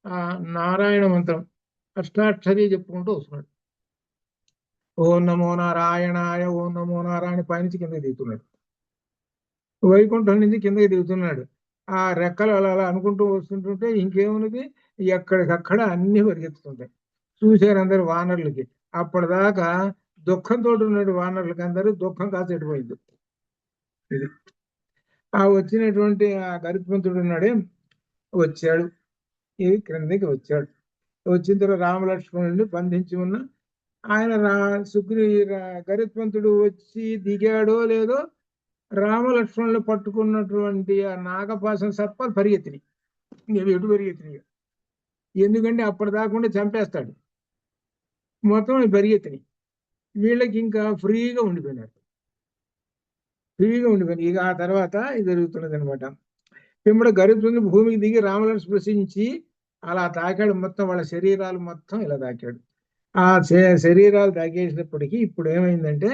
ఆ నారాయణ మంత్రం అష్టాక్షరి చెప్పుకుంటూ వస్తున్నాడు. ఓం నమో నారాయణాయ, ఓం నమో నారాయణ పైనుంచి కిందకి దిగుతున్నాడు. వైకుంఠం నుంచి కిందకి దిగుతున్నాడు. ఆ రెక్కలు అలా అలా అనుకుంటూ వస్తుంటుంటే ఇంకేమున్నది, ఎక్కడికక్కడ అన్ని పరిగెత్తుతుంటాయి. చూశారు అందరు వానరులకి. అప్పటిదాకా దుఃఖంతో ఉన్నాడు వానరులకి, అందరూ దుఃఖం కాస్త ఎడిపోయింది. ఇది ఆ వచ్చినటువంటి ఆ గరుత్మంతుడు ఉన్నాడే, వచ్చాడు. ఇది క్రిందకి వచ్చాడు. వచ్చిన తర్వాత రామలక్ష్మణుడిని బంధించి ఉన్న ఆయన గరుత్మంతుడు వచ్చి దిగాడో లేదో, రామలక్ష్మణులు పట్టుకున్నటువంటి ఆ నాగపాసం సర్పాలు పరిగెత్తినాయి. ఇవి ఎటు పరిగెత్తినాయి? ఎందుకంటే అప్పటిదాకుండా చంపేస్తాడు. మొత్తం పరిగెత్తినాయి. వీళ్ళకి ఇంకా ఫ్రీగా ఉండిపోయినారు. ఇక ఆ తర్వాత ఇది జరుగుతున్నది అనమాట. పిమ్మడ గరుత్మంతుడు భూమికి దిగి రామలను స్పృశించి అలా తాకాడు. మొత్తం వాళ్ళ శరీరాలు మొత్తం ఇలా తాకాడు. ఆ శరీరాలు తాకేసినప్పటికీ ఇప్పుడు ఏమైందంటే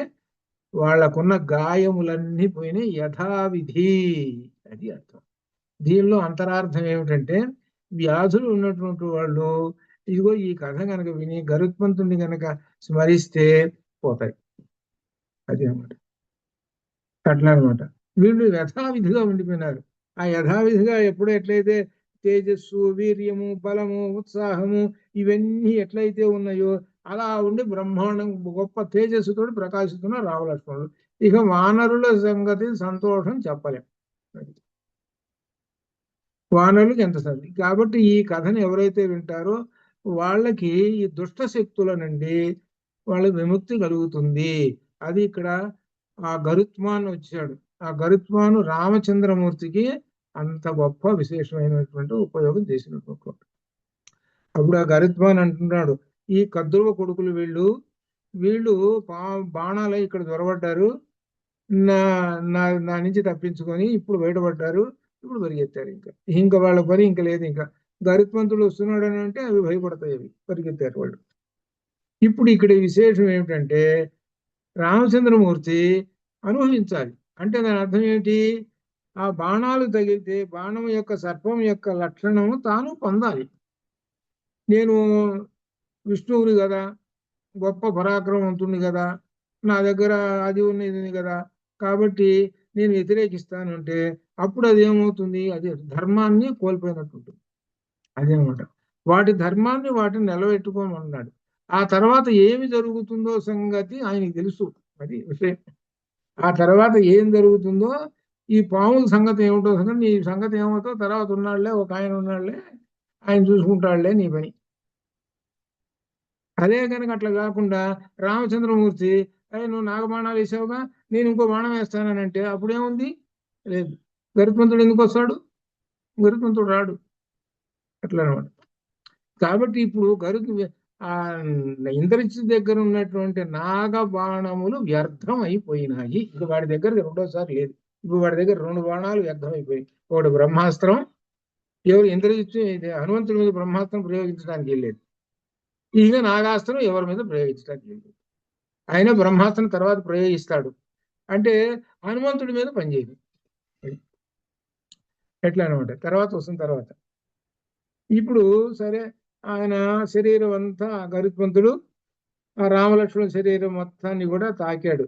వాళ్ళకున్న గాయములన్నీ పోయినాయి యథావిధి. అది అర్థం. దీనిలో అంతరార్థం ఏమిటంటే, వ్యాధులు ఉన్నటువంటి వాళ్ళు ఇదిగో ఈ కథ కనుక విని గరుత్మంతుడిని కనుక స్మరిస్తే పోతాయి. అది అనమాట. అట్లా అనమాట. వీళ్ళు యథావిధిగా ఉండిపోయినారు. ఆ యథావిధిగా ఎప్పుడు ఎట్లయితే తేజస్సు, వీర్యము, బలము, ఉత్సాహము ఇవన్నీ ఎట్లయితే ఉన్నాయో అలా ఉండి బ్రహ్మాండం గొప్ప తేజస్సుతో ప్రకాశిస్తున్న రామలక్ష్మణుడు. ఇక వానరుల సంగతి సంతోషం చెప్పలేం. వానరులకు ఎంత సరి. కాబట్టి ఈ కథను ఎవరైతే వింటారో వాళ్ళకి ఈ దుష్ట శక్తుల నుండి వాళ్ళకి విముక్తి కలుగుతుంది. అది ఇక్కడ ఆ గరుత్మాన్ వచ్చాడు. ఆ గరుత్మాను రామచంద్రమూర్తికి అంత గొప్ప విశేషమైనటువంటి ఉపయోగం చేసినటువంటి. అప్పుడు ఆ గరుత్మాన్ అంటున్నాడు, ఈ కద్రువ కొడుకులు వీళ్ళు బాణాలై ఇక్కడ దొరబడ్డారు, నా నా నుంచి తప్పించుకొని ఇప్పుడు బయటపడ్డారు. ఇప్పుడు పరిగెత్తారు. ఇంకా వాళ్ళ పని ఇంకా లేదు. ఇంకా గరుత్మంతుడు వస్తున్నాడు అని అంటే అవి భయపడతాయి, అవి పరిగెత్తారు వాళ్ళు. ఇప్పుడు ఇక్కడ విశేషం ఏమిటంటే రామచంద్రమూర్తి అనుభవించాలి. అంటే దాని అర్థం ఏమిటి? ఆ బాణాలు తగిలితే బాణం యొక్క సర్పం యొక్క లక్షణము తాను పొందాలి. నేను విష్ణువుని కదా, గొప్ప పరాక్రమవంతుని కదా, నా దగ్గర అది ఉన్నది కదా, కాబట్టి నేను వ్యతిరేకిస్తాను అంటే అప్పుడు అది ఏమవుతుంది? అది ధర్మాన్ని కోల్పోయినట్టు ఉంటుంది. అదేనమాట. వాటి ధర్మాన్ని వాటిని నిలబెట్టుకోమన్నాడు. ఆ తర్వాత ఏమి జరుగుతుందో సంగతి ఆయనకి తెలుసు. అది విషయం. ఆ తర్వాత ఏం జరుగుతుందో, ఈ పాముల సంగతి ఏమిటో సంగతి, నీ సంగతి ఏమవుతో తర్వాత ఉన్నాళ్లే, ఒక ఆయన ఉన్నాళ్లే, ఆయన చూసుకుంటాడులే నీ పని. అదే కనుక అట్లా కాకుండా రామచంద్రమూర్తి అయ్యి నువ్వు నాగబాణాలు వేసావుగా, నేను ఇంకో బాణం వేస్తానంటే అప్పుడేముంది? లేదు. గరుత్మంతుడు ఎందుకు వస్తాడు? గరుత్మంతుడు రాడు. అట్లా అనమాట. కాబట్టి ఇప్పుడు ఆ ఇంద్రజిత్ దగ్గర ఉన్నటువంటి నాగబాణములు వ్యర్థం అయిపోయినాయి. ఇప్పుడు వాడి దగ్గర రెండోసారి లేదు. ఇప్పుడు వాడి దగ్గర 2 బాణాలు వ్యర్థం అయిపోయి, ఒకటి బ్రహ్మాస్త్రం, ఎవరు ఇంద్రజిత్ హనుమంతుడి మీద బ్రహ్మాస్త్రం ప్రయోగించడానికి వెళ్ళలేదు, ఈయన నాగాస్త్రం ఎవరి మీద ప్రయోగించడానికి వెళ్ళలేదు. ఆయన బ్రహ్మాస్త్రం తర్వాత ప్రయోగిస్తాడు అంటే హనుమంతుడి మీద పనిచేయదు. ఎట్లా అనమాట, తర్వాత వస్తున్న తర్వాత. ఇప్పుడు సరే, ఆయన శరీరం అంతా గరుత్మంతుడు ఆ రామలక్ష్మణ శరీరం మొత్తాన్ని కూడా తాకాడు,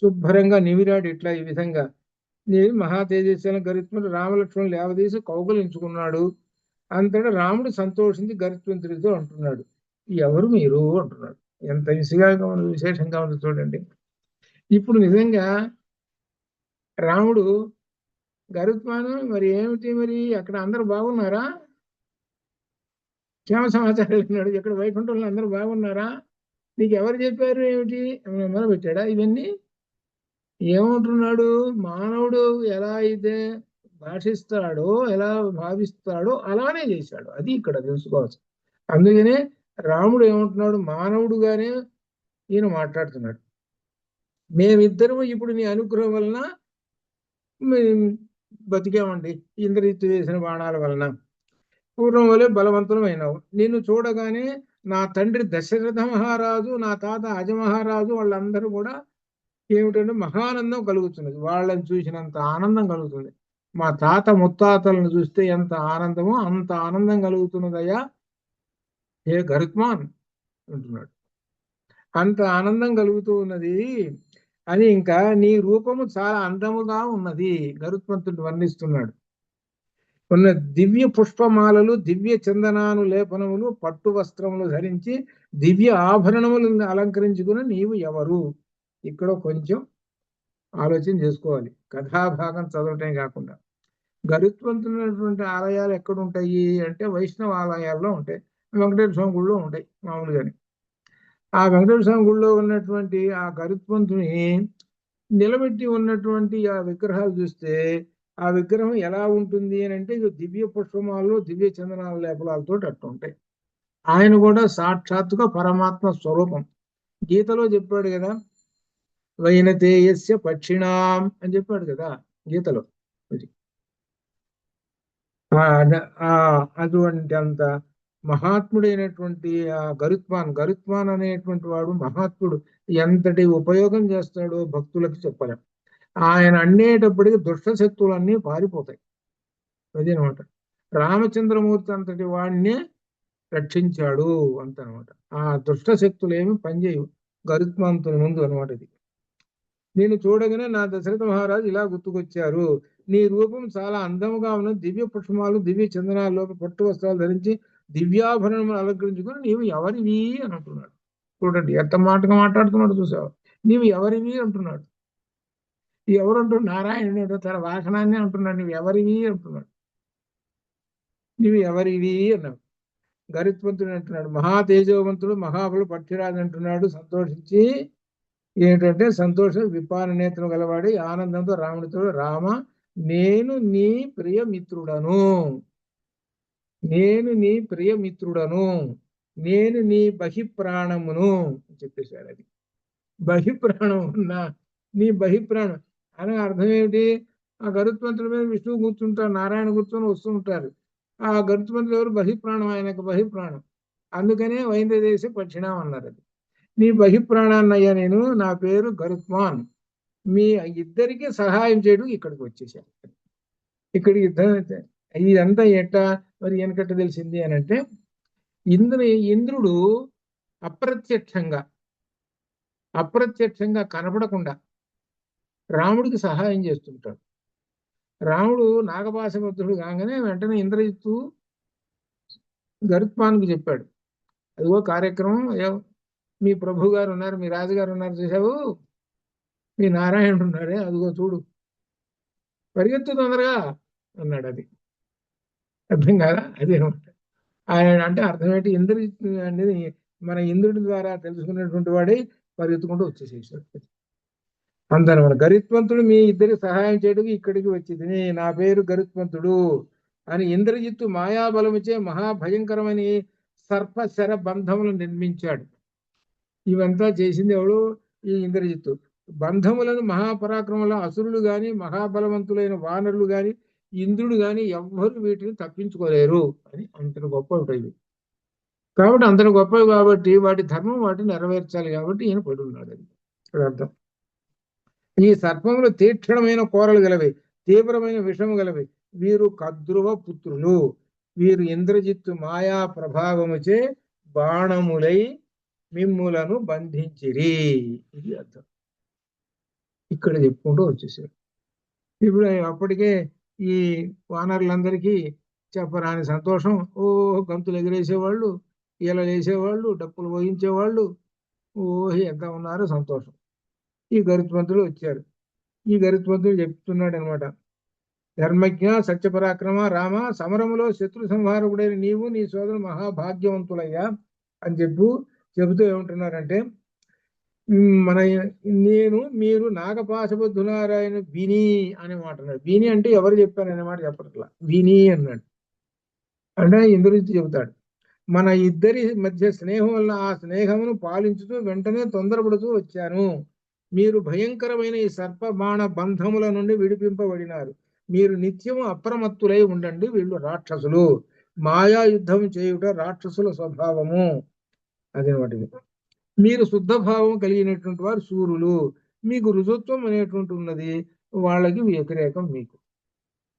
శుభ్రంగా నిమిరాడు. ఇట్లా ఈ విధంగా నేను మహా తేజస్సు గరుత్మంతుడు రామలక్ష్మణులు లేవదీసి కౌగులించుకున్నాడు. అంతటా రాముడు సంతోషించి గరుత్మంతుడితో అంటున్నాడు, ఎవరు మీరు అంటున్నాడు. ఎంత విశేషంగా ఉంది చూడండి. ఇప్పుడు నిజంగా రాముడు గరుత్మానం మరి ఏమిటి, మరి అక్కడ అందరూ బాగున్నారా? క్షేమ సమాచారం విన్నాడు. ఇక్కడ వైకుంఠంలో అందరూ బాగున్నారా? నీకు ఎవరు చెప్పారు ఏమిటి మొదలు పెట్టాడా ఇవన్నీ? ఏమంటున్నాడు? మానవుడు ఎలా అయితే భాషిస్తాడో, ఎలా భావిస్తాడో అలానే చేశాడు. అది ఇక్కడ తెలుసుకోవచ్చు. అందుకనే రాముడు ఏమంటున్నాడు? మానవుడుగానే ఈయన మాట్లాడుతున్నాడు. మేమిద్దరము ఇప్పుడు నీ అనుగ్రహం వలన మేము బతికామండి, ఇంద్రజిత్తు వేసిన బాణాల వలన. పూర్వం వలె బలవంతులమైనావు. నిన్ను చూడగానే నా తండ్రి దశరథ మహారాజు, నా తాత అజమహారాజు వాళ్ళందరూ కూడా ఏమిటంటే మహానందం కలుగుతున్నది. వాళ్ళని చూసినంత ఆనందం కలుగుతుంది. మా తాత ముత్తాతలను చూస్తే ఎంత ఆనందమో అంత ఆనందం కలుగుతున్నదయ్యా ఏ గరుత్మాన్ అంటున్నాడు. అంత ఆనందం కలుగుతూ ఉన్నది అని. ఇంకా నీ రూపము చాలా అందముగా ఉన్నది గరుత్మంతుడు వర్ణిస్తున్నాడు. ఉన్న దివ్య పుష్పమాలలు, దివ్య చందనాను లేపనములు, పట్టు వస్త్రములు ధరించి దివ్య ఆభరణములను అలంకరించుకుని నీవు ఎవరు? ఇక్కడ కొంచెం ఆలోచన చేసుకోవాలి, కథాభాగం చదవటమే కాకుండా. గరుత్మంతున్నటువంటి ఆలయాలు ఎక్కడుంటాయి అంటే వైష్ణవ ఆలయాల్లో ఉంటాయి, వెంకటేశ్వర స్వామి గుళ్ళో ఉంటాయి మామూలుగానే. ఆ వెంకటేశ్వర స్వామి గుళ్ళో ఉన్నటువంటి ఆ గరుత్మంతుని నిలబెట్టి ఉన్నటువంటి ఆ విగ్రహాలు చూస్తే ఆ విగ్రహం ఎలా ఉంటుంది అని అంటే దివ్య పుష్పమాలు, దివ్య చందనాల లేపనాలతో అట్టు ఉంటాయి. ఆయన కూడా సాక్షాత్తుగా పరమాత్మ స్వరూపం. గీతలో చెప్పాడు కదా, వైనతేయస్య పక్షిణాం అని చెప్పాడు కదా గీతలో. అటువంటి అంత మహాత్ముడైనటువంటి ఆ గరుత్మాన్ అనేటువంటి వాడు మహాత్ముడు. ఎంతటి ఉపయోగం చేస్తాడో భక్తులకు చెప్పలేం. ఆయన అనేటప్పటికి దుష్ట శక్తులన్నీ పారిపోతాయి. అదేనమాట. రామచంద్రమూర్తి అంతటి వాడినే రక్షించాడు అంతనమాట. ఆ దుష్ట శక్తులు ఏమి పనిచేయవు గరుత్మంతుని ముందు అనమాట. ఇది నేను చూడగానే నా దశరథ మహారాజు ఇలా గుర్తుకొచ్చారు. నీ రూపం చాలా అందముగా ఉన్న దివ్య పుష్పమాలు, దివ్య చందనాల్లో పట్టు వస్త్రాలు ధరించి దివ్యాభరణములు అలంకరించుకొని నీవు ఎవరివి అని అంటున్నాడు. చూడండి ఎంత మాటగా మాట్లాడుతున్నాడు చూసావు. నీవు ఎవరివి అంటున్నాడు. ఎవరంటాడు? నారాయణుడు తన వాహనాన్ని అంటున్నాడు. నువ్వు ఎవరివి అంటున్నాడు. నీవు ఎవరివి అన్నాడు. గరుత్మంతుడు అంటున్నాడు మహా తేజవంతుడు, మహాబలు పక్షిరాజు అంటున్నాడు సంతోషించి. ఏంటంటే సంతోషం విపాన నేత్రం గలవాడి ఆనందంతో రాముడితో, రామ నేను నీ ప్రియమిత్రుడను, నేను నీ ప్రియమిత్రుడను, నేను నీ బహిప్రాణమును చెప్పేశాడు. అది బహిప్రాణం ఉన్నా నీ బహిప్రాణం అని అర్థం ఏమిటి? ఆ గరుత్మంతుడి మీద విష్ణువు కూర్చుంటారు, నారాయణ కూర్చొని వస్తూ ఉంటారు. ఆ గరుత్మంతుడు ఎవరు? బహిప్రాణం, ఆయనకు బహిప్రాణం. అందుకనే వైంద్యదేశ పక్షిణం అన్నారు. అది నీ బహిప్రాణాన్నయ్యా నేను, నా పేరు గరుత్మాన్. మీ ఇద్దరికి సహాయం చేయడం ఇక్కడికి వచ్చేసాను. ఇక్కడికి ఇదంతా ఎట్టా మరి వెనకట్ట తెలిసింది అని అంటే ఇంద్రుడు అప్రత్యక్షంగా కనపడకుండా రాముడికి సహాయం చేస్తుంటాడు. రాముడు నాగపాశబద్ధుడు కాగానే వెంటనే ఇంద్రజిత్తు గరుత్మానికి చెప్పాడు, అదిగో కార్యక్రమం మీ ప్రభు గారు ఉన్నారు, మీ రాజుగారు ఉన్నారు చూసావు, మీ నారాయణుడు ఉన్నాడే అదిగో చూడు, పరిగెత్తు తొందరగా అన్నాడు. అది అర్థం కాదా? అదే ఆయన అంటే అర్థం ఏంటి, ఇంద్రజిత్ అనేది మన ఇంద్రుడి ద్వారా తెలుసుకున్నటువంటి వాడే పరిగెత్తుకుంటూ వచ్చేసేసాడు. అందరూ గరుత్మంతుడు మీ ఇద్దరికి సహాయం చేయడానికి ఇక్కడికి వచ్చింది, నా పేరు గరుత్మంతుడు అని ఇంద్రజిత్తు మాయాబలముచే మహాభయంకరమని సర్పశర బంధములు నిర్మించాడు. ఇవంతా చేసింది ఎవడు? ఈ ఇంద్రజిత్తు. బంధములను మహాపరాక్రమంలో అసురులు గాని మహాబలవంతులైన వానరులు గాని ఇంద్రుడు గాని ఎవ్వరు వీటిని తప్పించుకోలేరు అని అంతటి గొప్ప ఉంటాయి. కాబట్టి అంతటి గొప్పవి కాబట్టి వాటి ధర్మం వాటిని నెరవేర్చాలి కాబట్టి ఈయన పడి ఉన్నాడు. అది అర్థం. ఈ సర్పములు తీక్షణమైన కోరలు గలవి, తీవ్రమైన విషము గలవి. వీరు కద్రువ పుత్రులు. వీరు ఇంద్రజిత్తు మాయా ప్రభావముచే బాణములై మిమ్ములను బంధించిరి. ఇది అర్థం. ఇక్కడ చెప్పుకుంటూ వచ్చేసారు. ఇప్పుడు అప్పటికే ఈ వానరులందరికీ చెప్పరాని సంతోషం. ఓ గంతులు ఎగిరేసేవాళ్ళు, ఈలలు వేసేవాళ్ళు, డప్పులు వహించేవాళ్ళు, ఓహి ఎంత ఉన్నారో సంతోషం. ఈ గరుత్మంతుడు వచ్చారు. ఈ గరుత్మంతుడు చెప్తున్నాడు అనమాట, ధర్మజ్ఞ సత్యపరాక్రమ రామ, సమరములో శత్రు సంహారకుడైన నీవు నీ సోదరు మహాభాగ్యవంతులయ్యా అని చెబుతూ ఏమంటున్నారంటే, మన మీరు నాగపాశబద్ధునారాయణ విని అనే మాట అన్నాడు. విని అంటే ఎవరు చెప్పారు అనే మాట చెప్పట్లా, విని అన్నాడు. అంటే ఇంద్రజిత్తు చెబుతాడు, మన ఇద్దరి మధ్య స్నేహం వల్ల ఆ స్నేహమును పాలించుతూ వెంటనే తొందరపడుతూ వచ్చాను. మీరు భయంకరమైన ఈ సర్పబాణ బంధముల నుండి విడిపింపబడినారు. మీరు నిత్యము అప్రమత్తులై ఉండండి. వీళ్ళు రాక్షసులు, మాయా యుద్ధం చేయుట రాక్షసుల స్వభావము. అదనమాట. మీరు శుద్ధ భావం కలిగినటువంటి వారు సూర్యులు, మీకు రుజుత్వం అనేటువంటి ఉన్నది, వాళ్ళకి వ్యతిరేకం మీకు.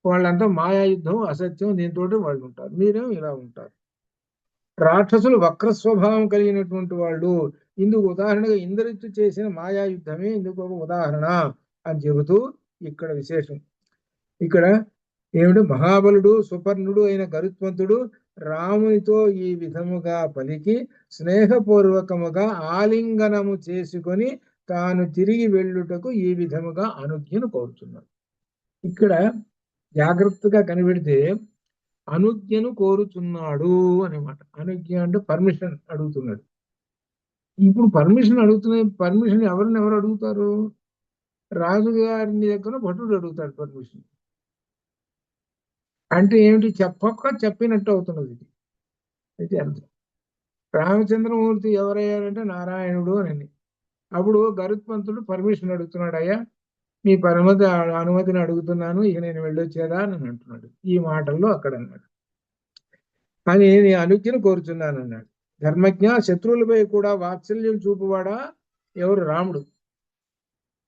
వాళ్ళంతా మాయా యుద్ధం అసత్యం దీంతో వాళ్ళు ఉంటారు, మీరేమో ఇలా ఉంటారు. రాక్షసులు వక్ర స్వభావం కలిగినటువంటి వాళ్ళు. ఇందుకు ఉదాహరణగా ఇంద్రజిత్తు చేసిన మాయా యుద్ధమే ఇందుకు ఒక ఉదాహరణ అని చెబుతూ ఇక్కడ విశేషం. ఇక్కడ ఏమిటి, మహాబలుడు సుపర్ణుడు అయిన గరుత్మంతుడు రామునితో ఈ విధముగా పలికి స్నేహపూర్వకముగా ఆలింగనము చేసుకొని తాను తిరిగి వెళ్ళుటకు ఈ విధముగా అనుజ్ఞను కోరుతున్నాడు. ఇక్కడ జాగ్రత్తగా కనిపెడితే అనుజ్ఞను కోరుతున్నాడు అనమాట. అనుజ్ఞ అంటే పర్మిషన్ అడుగుతున్నాడు. ఇప్పుడు పర్మిషన్ ఎవరు అడుగుతారు? రాజుగారిని దగ్గర భటుడు అడుగుతాడు పర్మిషన్. అంటే ఏమిటి, చెప్పినట్టు అవుతున్నది. ఇది అయితే అర్థం. రామచంద్రమూర్తి ఎవరయ్యారంటే నారాయణుడు అని. అప్పుడు గరుత్మంతుడు పర్మిషన్ అడుగుతున్నాడు, అయ్యా మీ అనుమతిని అడుగుతున్నాను, ఇక నేను వెళ్ళొచ్చేదా అని అంటున్నాడు. ఈ మాటల్లో అక్కడ అన్నాడు, కానీ నీ అనుజ్ఞను కోరుచున్నాను అన్నాడు. ధర్మజ్ఞ, శత్రువులపై కూడా వాత్సల్యం చూపువాడా? ఎవరు? రాముడు.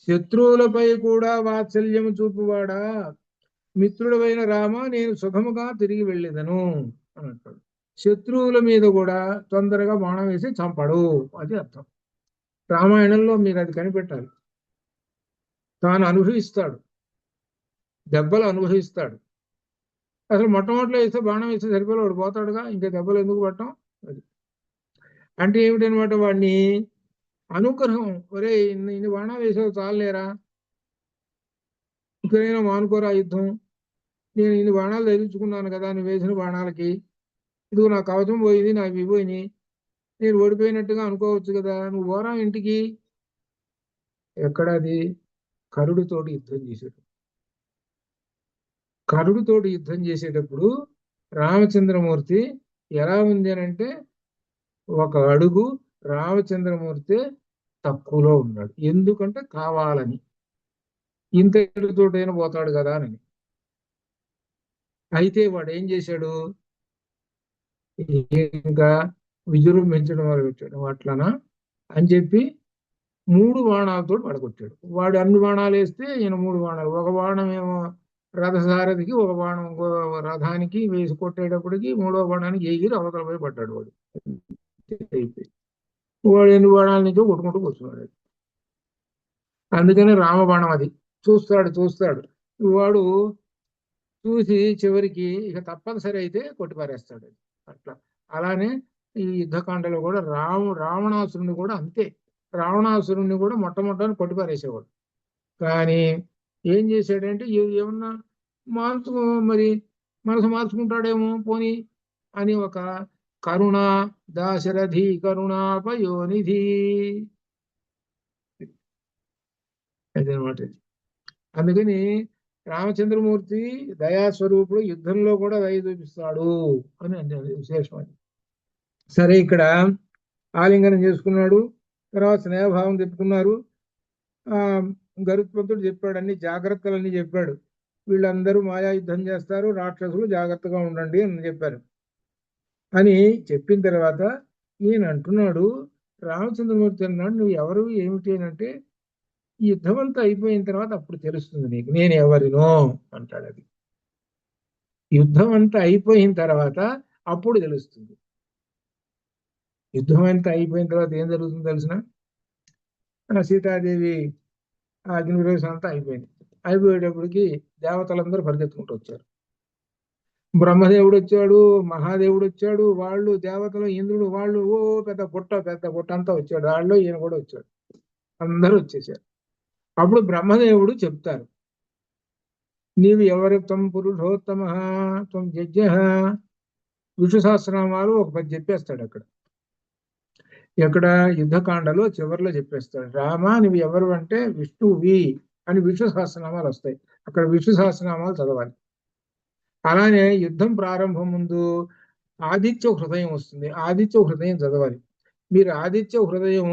శత్రువులపై కూడా వాత్సల్యం చూపువాడా? మిత్రుడమైన రామ, నేను సుఖముగా తిరిగి వెళ్ళేదను అని అంటాడు. శత్రువుల మీద కూడా తొందరగా బాణం వేసి చంపడు, అది అర్థం. రామాయణంలో మీరు అది కనిపెట్టాలి. తాను అనుభవిస్తాడు, దెబ్బలు అనుభవిస్తాడు. అసలు మొట్టమొదటిలో వేస్తే బాణం వేస్తే సరిపోయి వాడు పోతాడుగా, ఇంకా దెబ్బలు ఎందుకు పట్టడం? అది అంటే ఏమిటనమాట, వాడిని అనుగ్రహం, ఒరే ఇన్ని బాణం వేసావు చాలేరా, ఇక్కడైనా మానుకోరా యుద్ధం, నేను ఇన్ని బాణాలు తగిలించుకున్నాను కదా నువ్వు వేసిన బాణాలకి, ఇదిగో నా కవచం పోయింది, నాకు ఇవ్వని, నేను ఓడిపోయినట్టుగా అనుకోవచ్చు కదా, నువ్వు పోరా ఇంటికి. ఎక్కడది? కరుడుతోటి యుద్ధం చేశాడు. కరుడుతోటి యుద్ధం చేసేటప్పుడు రామచంద్రమూర్తి ఎలా ఉంది అనంటే, ఒక అడుగు రామచంద్రమూర్తి తక్కువలో ఉన్నాడు. ఎందుకంటే కావాలని, ఇంతటితోటైనా పోతాడు కదా అని. అయితే వాడు ఏం చేశాడు, ఇంకా విజృంభించడం మొదలుపెట్టాడు. అట్లనా అని చెప్పి 3 బాణాలతో పడగొట్టాడు. వాడు అన్ని బాణాలు వేస్తే ఈయన 3 బాణాలు, ఒక బాణం ఏమో రథసారథికి, ఒక బాణం రథానికి వేసి కొట్టేటప్పటికి 3వ బాణానికి ఎగిరి అవతల పోయి పడ్డాడు. వాడు అయిపోయి వాడు 8 బాణాల నుంచో కొట్టుకుంటూ కూర్చున్నాడు. అందుకని రామబాణం అది. చూస్తాడు వాడు, చూసి చివరికి ఇక తప్పనిసరి అయితే కొట్టిపారేస్తాడు. అట్లా అలానే ఈ యుద్ధకాండలో కూడా రావణాసురుని కూడా అంతే. రావణాసురుణ్ణి కూడా మొట్టమొదటి కొట్టిపారేసేవాడు. కానీ ఏం చేశాడంటే ఏమన్నా మార్చు మరి మనసు మార్చుకుంటాడేమో పోని అని ఒక కరుణ దాశరథి కరుణాపయోనిధి అదనమాట. అందుకని రామచంద్రమూర్తి దయాస్వరూపుడు, యుద్ధంలో కూడా దయ చూపిస్తాడు అని అంటే విశేషం అది. సరే, ఇక్కడ ఆలింగనం చేసుకున్నాడు, తర్వాత స్నేహభావం చెప్పుకున్నారు. ఆ గరుత్మంతుడు చెప్పాడు, అన్ని జాగ్రత్తలన్నీ చెప్పాడు. వీళ్ళందరూ మాయా యుద్ధం చేస్తారు, రాక్షసులు జాగ్రత్తగా ఉండండి అని చెప్పారు. అని చెప్పిన తర్వాత ఈయన అంటున్నాడు, రామచంద్రమూర్తి అన్నాడు, నువ్వు ఎవరు ఏమిటి అని అంటే, ఈ యుద్ధం అంతా అయిపోయిన తర్వాత అప్పుడు తెలుస్తుంది నీకు నేను ఎవరినో అంటాడు. అది యుద్ధం అంతా అయిపోయిన తర్వాత అప్పుడు తెలుస్తుంది. యుద్ధం అంతా అయిపోయిన తర్వాత ఏం జరుగుతుందో తెలిసిన, సీతాదేవి అగ్ని ప్రవేశం అంతా అయిపోయింది. అయిపోయేటప్పటికి దేవతలందరూ పరిగెత్తుకుంటూ వచ్చారు. బ్రహ్మదేవుడు వచ్చాడు, మహాదేవుడు వచ్చాడు, వాళ్ళు దేవతలు, ఇంద్రుడు, వాళ్ళు పెద్ద గుట్ట అంతా వచ్చాడు. వాళ్ళు ఈయన కూడా వచ్చాడు, అందరూ వచ్చేసారు. అప్పుడు బ్రహ్మదేవుడు చెప్తారు, నీవు ఎవరు త్వం పురుషోత్తమ త్వం యజ్ఞ, విష్ణు సహస్రనామాలు ఒక 10 చెప్పేస్తాడు. ఎక్కడ యుద్ధకాండలో చివరిలో చెప్పేస్తాడు, రామ నువ్వు ఎవరు అంటే విష్ణువి అని విష్ణు సహస్రనామాలు వస్తాయి. అక్కడ విష్ణు సహస్రనామాలు చదవాలి. అలానే యుద్ధం ప్రారంభం ముందు ఆదిత్య హృదయం వస్తుంది, ఆదిత్య హృదయం చదవాలి. మీరు ఆదిత్య హృదయం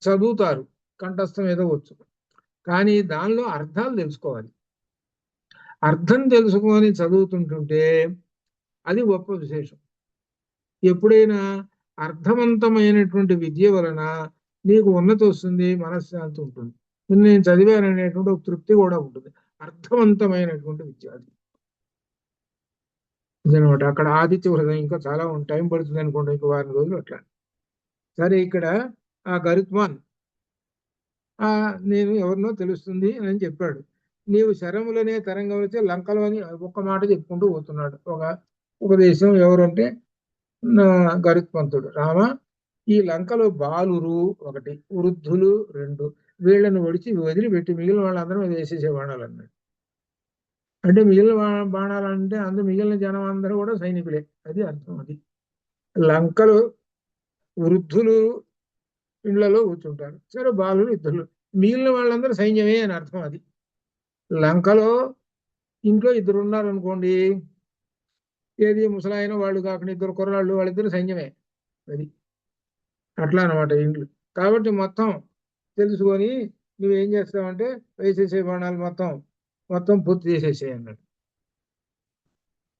చదువుతారు, కంఠస్థం ఏదో వచ్చు, కానీ దానిలో అర్థాలు తెలుసుకోవాలి. అర్థం తెలుసుకొని చదువుతుంటుంటే అది గొప్ప విశేషం. ఎప్పుడైనా అర్థవంతమైనటువంటి విద్య వలన నీకు ఉన్నతి వస్తుంది, మనశ్శాంతి ఉంటుంది, నేను చదివాననేటువంటి ఒక తృప్తి కూడా ఉంటుంది. అర్థవంతమైనటువంటి విద్య అది అనమాట. అక్కడ ఆదిత్య హృదయం ఇంకా చాలా టైం పడుతుంది అనుకోండి, ఇంకో 4 రోజులు అట్లా. సరే, ఇక్కడ ఆ గరుత్మాన్ నేను ఎవరినో తెలుస్తుంది అని చెప్పాడు. నీవు శరములనే తరంగం వచ్చే లంకలో అని ఒక్క మాట చెప్పుకుంటూ పోతున్నాడు. ఒక దేశం ఎవరంటే గరుత్మంతుడు, రామ ఈ లంకలో బాలురు 1, వృద్ధులు 2, వీళ్ళని వదిలిపెట్టి మిగిలిన వాళ్ళందరూ వేసేసే బాణాలు అన్నాడు. అంటే మిగిలిన బాణాలు అంటే మిగిలిన జనం అందరూ కూడా సైనికులే, అది అర్థం. అది లంకలో వృద్ధులు ఇళ్లలో కూర్చుంటారు, సరే బాలురు ఇద్దరు, మిగిలిన వాళ్ళందరూ సైన్యమే అని అర్థం. అది లంకలో ఇంట్లో 2 ఉన్నారు అనుకోండి, ఏది ముసలాయన వాళ్ళు కాకుండా 2 కుర్రాళ్ళు, వాళ్ళిద్దరు సైన్యమే. అది అట్లా అనమాట ఇండ్లు. కాబట్టి మొత్తం తెలుసుకొని నువ్వేం చేస్తావంటే వేసేసే బాణాలు మొత్తం పూర్తి చేసేసే అన్నాడు.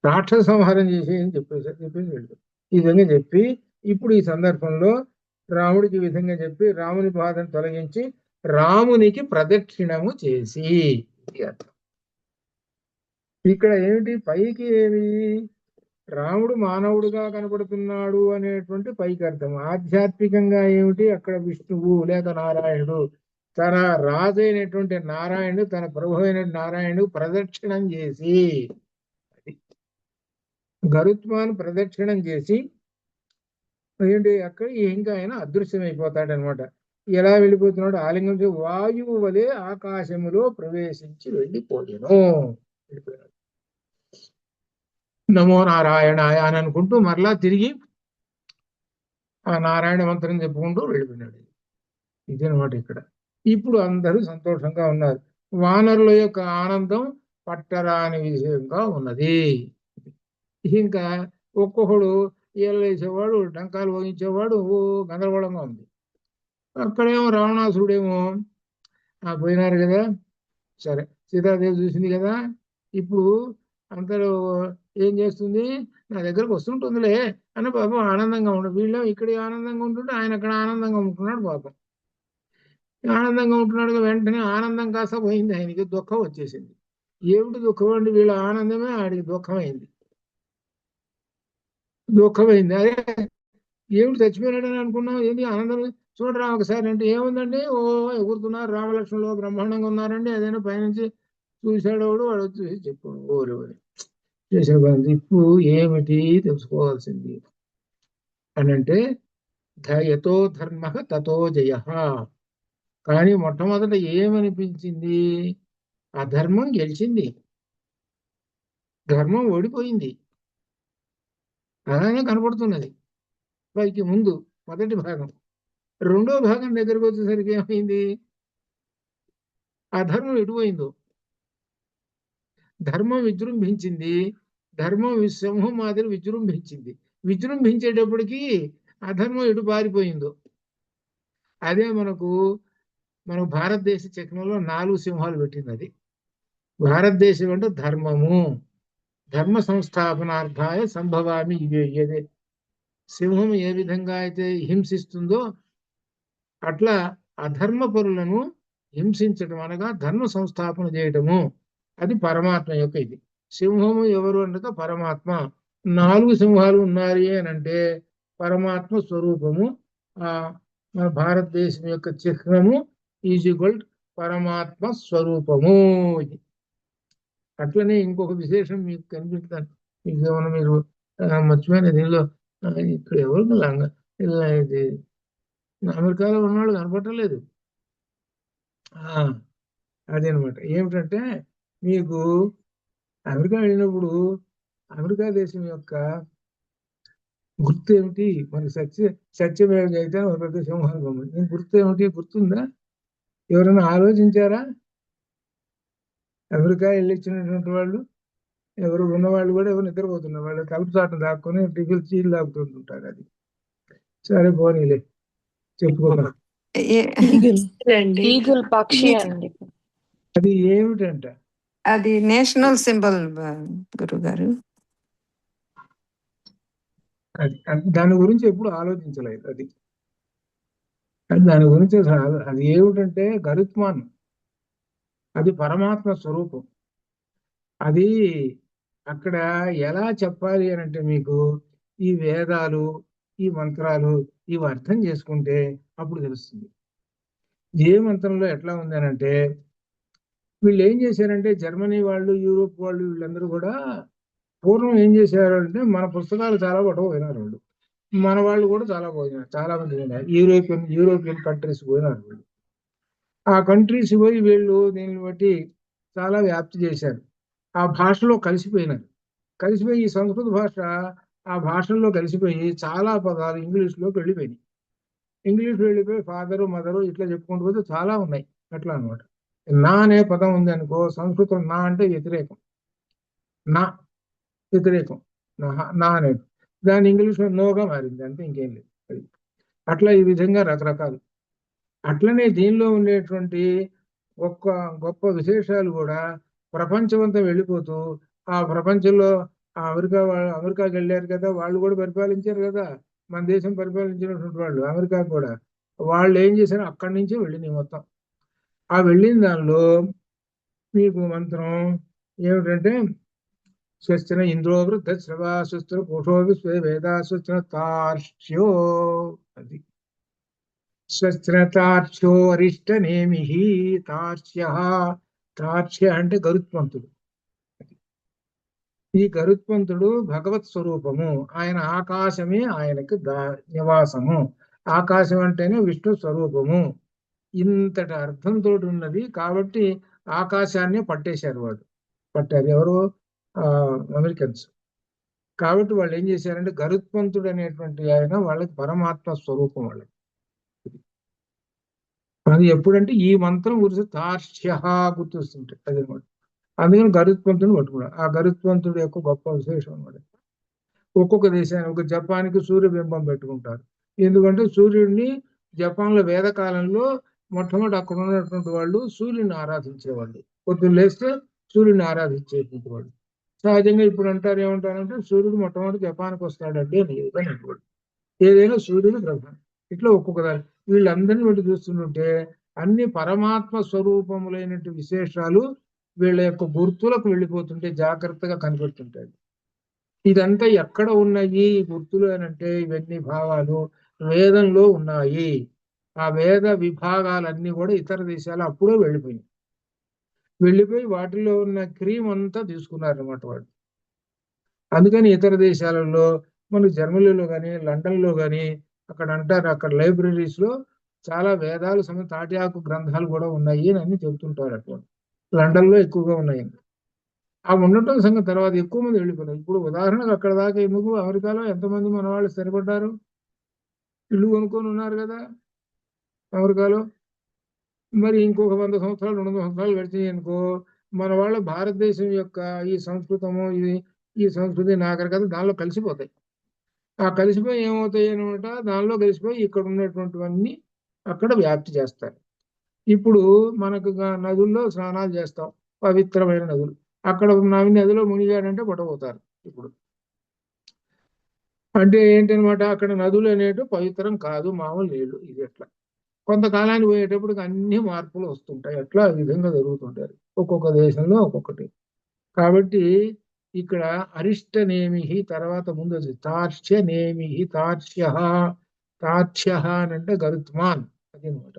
రాక్షస సంహారం చేసి అని చెప్పేసి వెళ్ళు. ఈ విధంగా చెప్పి ఇప్పుడు ఈ సందర్భంలో రాముడికి ఈ విధంగా చెప్పి రాముని బాధను తొలగించి రామునికి ప్రదక్షిణము చేసి అర్థం. ఇక్కడ ఏమిటి, పైకి ఏమి రాముడు మానవుడుగా కనపడుతున్నాడు అనేటువంటి పైకి అర్థం. ఆధ్యాత్మికంగా ఏమిటి, అక్కడ విష్ణువు లేక నారాయణుడు, తన రాజు అయినటువంటి నారాయణుడు, తన ప్రభు అయిన నారాయణుడు ప్రదక్షిణం చేసి, గరుత్మాన్ ప్రదక్షిణం చేసి ఏంటి అక్కడ ఇంకా ఆయన అదృశ్యమైపోతాడనమాట. ఎలా వెళ్ళిపోతున్నాడు, ఆలింగం వాయువు వలె ఆకాశములో ప్రవేశించి వెళ్ళిపోయాను. నమో నారాయణాయ అని అనుకుంటూ మరలా తిరిగి ఆ నారాయణ మంత్రం చెప్పుకుంటూ వెళ్ళిపోయినాడు. ఇదనమాట ఇక్కడ. ఇప్పుడు అందరూ సంతోషంగా ఉన్నారు. వానరుల యొక్క ఆనందం పట్టరాని విషయంగా ఉన్నది. ఇంకా ఒక్కొక్కడు ఏళ్ళు వేసేవాడు, డంకాలు వహించేవాడు, గందరగోళంగా ఉంది. అక్కడేమో రావణాసురుడేమో పోయినారు కదా, సరే సీతాదేవి చూసింది కదా, ఇప్పుడు అందరూ ఏం చేస్తుంది, నా దగ్గరకు వస్తుంటుందిలే అని పాపం ఆనందంగా ఉండదు. వీళ్ళు ఇక్కడ ఆనందంగా ఉంటుంటే ఆయన అక్కడ ఆనందంగా ఉంటున్నాడు. పాపం ఆనందంగా ఉంటున్నాడు, వెంటనే ఆనందం కాస్త పోయింది, ఆయనకి దుఃఖం వచ్చేసింది. ఏమిటి దుఃఖం అండి, వీళ్ళ ఆనందమే ఆడికి దుఃఖమైంది. అదే ఏమిటి చచ్చిపోయినాడని అనుకున్నాం, ఏంటి ఆనందం చూడరా ఒకసారి అంటే ఏముందండి, ఎగురుతున్నారు రామలక్ష్మణులు బ్రహ్మాండంగా ఉన్నారండి, అదేనా పైనుంచి చూశాడు వాడు వచ్చి చెప్పాడు ఓరి చేసిన పని. ఇప్పుడు ఏమిటి తెలుసుకోవాల్సింది, అని అంటే యతో ధర్మ తతో జయ. కానీ మొట్టమొదట ఏమనిపించింది? అధర్మం గెలిచింది, ధర్మం ఓడిపోయింది. అలానే కనపడుతున్నది పైకి ముందు మొదటి భాగం. రెండో భాగం దగ్గరకు వచ్చేసరికి ఏమైంది? అధర్మం ఎటుపోయిందో, ధర్మం విజృంభించింది. ధర్మం సింహం మాదిరి విజృంభించింది. విజృంభించేటప్పటికి అధర్మం ఎటు పారిపోయిందో. అదే మన భారతదేశ చక్రంలో 4 సింహాలు పెట్టింది. అది భారతదేశం అంటే ధర్మము, ధర్మ సంస్థాపనార్థాయ సంభవామి ఇదే. సింహం ఏ విధంగా అయితే హింసిస్తుందో అట్లా అధర్మ పరులను హింసించడం అనగా ధర్మ సంస్థాపన చేయటము, అది పరమాత్మ యొక్క ఇది. సింహము ఎవరు అనగా పరమాత్మ. 4 సింహాలు ఉన్నాయి అని అంటే పరమాత్మ స్వరూపము. ఆ మన భారతదేశం యొక్క చిహ్నము ఈజ్ ఈక్వల్ పరమాత్మ స్వరూపము. ఇది అట్లనే ఇంకొక విశేషం మీకు కనిపిస్తాను. మీకు ఏమైనా మీరు మర్చిపోయిన దీనిలో ఇక్కడ ఎవరు ఇది అమెరికాలో ఉన్నవాళ్ళు కనపడలేదు. అదేనమాట. ఏమిటంటే మీకు అమెరికా వెళ్ళినప్పుడు అమెరికా దేశం యొక్క గుర్తు ఏమిటి? మనకి సత్యమేవ జయతే ఒక పెద్ద సింహాలు బొమ్మ. నేను గుర్తు ఏమిటి? గుర్తుందా? ఎవరైనా ఆలోచించారా? అమెరికా వెళ్ళొచ్చినటువంటి వాళ్ళు ఎవరు ఉన్నవాళ్ళు కూడా ఎవరు నిద్రపోతున్నారు. వాళ్ళు తలుపు చాటును దాక్కుని టిఫిల్ చీలు దాక్కుతుంటారు. అది సరే పోనీలే, చెప్పుకుందాం. ఈగల్ పక్షి అండి. అది ఏమిటంట? అది నేషనల్ సింబల్ గురుగారు. దాని గురించి ఎప్పుడు ఆలోచించలేదు. అది దాని గురించి అది ఏమిటంటే గరుత్మాన్, అది పరమాత్మ స్వరూపం. అది అక్కడ ఎలా చెప్పాలి అని అంటే మీకు ఈ వేదాలు, ఈ మంత్రాలు ఇవి అర్థం చేసుకుంటే అప్పుడు తెలుస్తుంది. ఏ మంత్రంలో ఎట్లా ఉంది అని అంటే, వీళ్ళు ఏం చేశారంటే జర్మనీ వాళ్ళు, యూరోప్ వాళ్ళు, వీళ్ళందరూ కూడా పూర్వం ఏం చేశారు అంటే మన పుస్తకాలు చాలా పట్టకపోయినారు వాళ్ళు. మన వాళ్ళు కూడా చాలా మంది పోయినారు. యూరోపియన్ కంట్రీస్ పోయినారు వాళ్ళు. ఆ కంట్రీస్ పోయి వీళ్ళు దీన్ని బట్టి చాలా వ్యాప్తి చేశారు. ఆ భాషలో కలిసిపోయినారు. కలిసిపోయి ఈ సంస్కృత భాష ఆ భాషల్లో కలిసిపోయి చాలా పదాలు ఇంగ్లీష్లోకి వెళ్ళిపోయినాయి. ఇంగ్లీష్ వెళ్ళిపోయి ఫాదరు, మదరు ఇట్లా చెప్పుకుంటూ పోతే చాలా ఉన్నాయి. అట్లా అనమాట. నా అనే పదం ఉంది అనుకో, సంస్కృతం నా అంటే వ్యతిరేకం, నా వ్యతిరేకం, నా అనేది దాని ఇంగ్లీష్లో నోగా మారింది. అంతే, ఇంకేం లేదు. అట్లా ఈ విధంగా రకరకాలు. అట్లనే దీనిలో ఉండేటువంటి గొప్ప విశేషాలు కూడా ప్రపంచమంతా వెళ్ళిపోతూ ఆ ప్రపంచంలో అమెరికాకి వెళ్ళారు కదా, వాళ్ళు కూడా పరిపాలించారు కదా, మన దేశం పరిపాలించినటువంటి వాళ్ళు అమెరికా కూడా. వాళ్ళు ఏం చేశారు, అక్కడి నుంచి వెళ్ళినాయి మొత్తం. ఆ వెళ్ళిన దానిలో మీకు మంత్రం ఏమిటంటే స్వస్తిన ఇంద్రో వృద్ధ శ్రవా స్వస్తిన పురుషో విశ్వే వేదా స్వస్తిన తార్క్ష్యో. అది స్వస్తిన తార్క్ష్యో అరిష్ట నేమి తార్క్ష్య. తార్క్ష్య అంటే గరుత్మంతుడు. ఈ గరుత్మంతుడు భగవత్ స్వరూపము. ఆయన ఆకాశమే ఆయనకు నివాసము. ఆకాశం అంటేనే విష్ణు స్వరూపము. ఇంతటి అర్థంతో ఉన్నది. కాబట్టి ఆకాశాన్ని పట్టేశారు వాళ్ళు. పట్టారు ఎవరు? అమెరికన్స్. కాబట్టి వాళ్ళు ఏం చేశారంటే గరుత్మంతుడు అనేటువంటి ఆయన వాళ్ళకి పరమాత్మ స్వరూపం. వాళ్ళకి అది ఎప్పుడంటే ఈ మంత్రం గురించి తార్క్ష్య గుర్తొస్తుంటాయి. అది అనమాట. అందుకని గరుత్మంతుడిని పట్టుకున్నాడు. ఆ గరుత్మంతుడి యొక్క గొప్ప విశేషం అనమాట. ఒక్కొక్క దేశానికి, ఒక జపాన్కి సూర్యబింబం పెట్టుకుంటారు. ఎందుకంటే సూర్యుడిని జపాన్లో వేదకాలంలో మొట్టమొదటి అక్కడ ఉన్నటువంటి వాళ్ళు సూర్యుని ఆరాధించేవాళ్ళు. పొద్దున్న లేస్తే సూర్యుని ఆరాధించేటువంటి వాళ్ళు. సహజంగా ఇప్పుడు అంటారు, ఏమంటారంటే సూర్యుడు మొట్టమొదటి జపాన్కి వస్తాడండి అని. ఏదైనా సూర్యుడు బ్రహ్మ. ఇట్లా ఒక్కొక్క దాని వీళ్ళందరినీ బట్టి చూస్తుంటే అన్ని పరమాత్మ స్వరూపములైనటువంటి విశేషాలు వీళ్ళ యొక్క గుర్తులకు వెళ్ళిపోతుంటే జాగ్రత్తగా కనిపెడుతుంటాయి. ఇదంతా ఎక్కడ ఉన్నాయి గుర్తులు అని అంటే ఇవన్నీ భావాలు వేదంలో ఉన్నాయి. ఆ వేద విభాగాలన్నీ కూడా ఇతర దేశాలు అప్పుడే వెళ్ళిపోయి వాటిలో ఉన్న క్రీమ్ అంతా తీసుకున్నారు అన్నమాట వాళ్ళు. అందుకని ఇతర దేశాలలో మనకు జర్మనీలో కానీ లండన్లో కానీ అక్కడ అంటారు, అక్కడ లైబ్రరీస్ లో చాలా వేదాలు తాటి ఆకు గ్రంథాలు కూడా ఉన్నాయి అని అన్ని చెబుతుంటారు. అట్లా లండన్ లో ఎక్కువగా ఉన్నాయి. ఆ ఉండటం సంగతి తర్వాత ఎక్కువ మంది వెళ్ళిపోయినారు. ఇప్పుడు ఉదాహరణకు అక్కడ దాకా ఎందుకు, అమెరికాలో ఎంతమంది మన వాళ్ళు స్థిరపడ్డారు, ఇల్లు కొనుక్కొని ఉన్నారు కదా అమెరికాలో. మరి ఇంకొక 100 సంవత్సరాలు 200 సంవత్సరాలు గడిచాయి అనుకో, మన వాళ్ళ భారతదేశం యొక్క ఈ సంస్కృతము ఈ సంస్కృతి నాగరికత దానిలో కలిసిపోతాయి. ఆ కలిసిపోయి ఏమవుతాయి అనమాట, దానిలో కలిసిపోయి ఇక్కడ ఉన్నటువంటివన్నీ అక్కడ వ్యాప్తి చేస్తారు. ఇప్పుడు మనకు నదుల్లో స్నానాలు చేస్తాం, పవిత్రమైన నదులు. అక్కడ నదిలో మునిగాడంటే పడబోతారు. ఇప్పుడు అంటే ఏంటనమాట, అక్కడ నదులు అనేవి పవిత్రం కాదు, మామూలు నీళ్లు. ఇది ఎట్లా కొంతకాలానికి పోయేటప్పటికి అన్ని మార్పులు వస్తుంటాయి. అట్లా ఆ విధంగా జరుగుతుంటాయి ఒక్కొక్క దేశంలో ఒక్కొక్కటి. కాబట్టి ఇక్కడ అరిష్టనేమి తర్వాత ముందు వచ్చింది తార్క్ష్యనేమి, తార్క్ష్య అని అంటే గరుత్మాన్ అది అనమాట.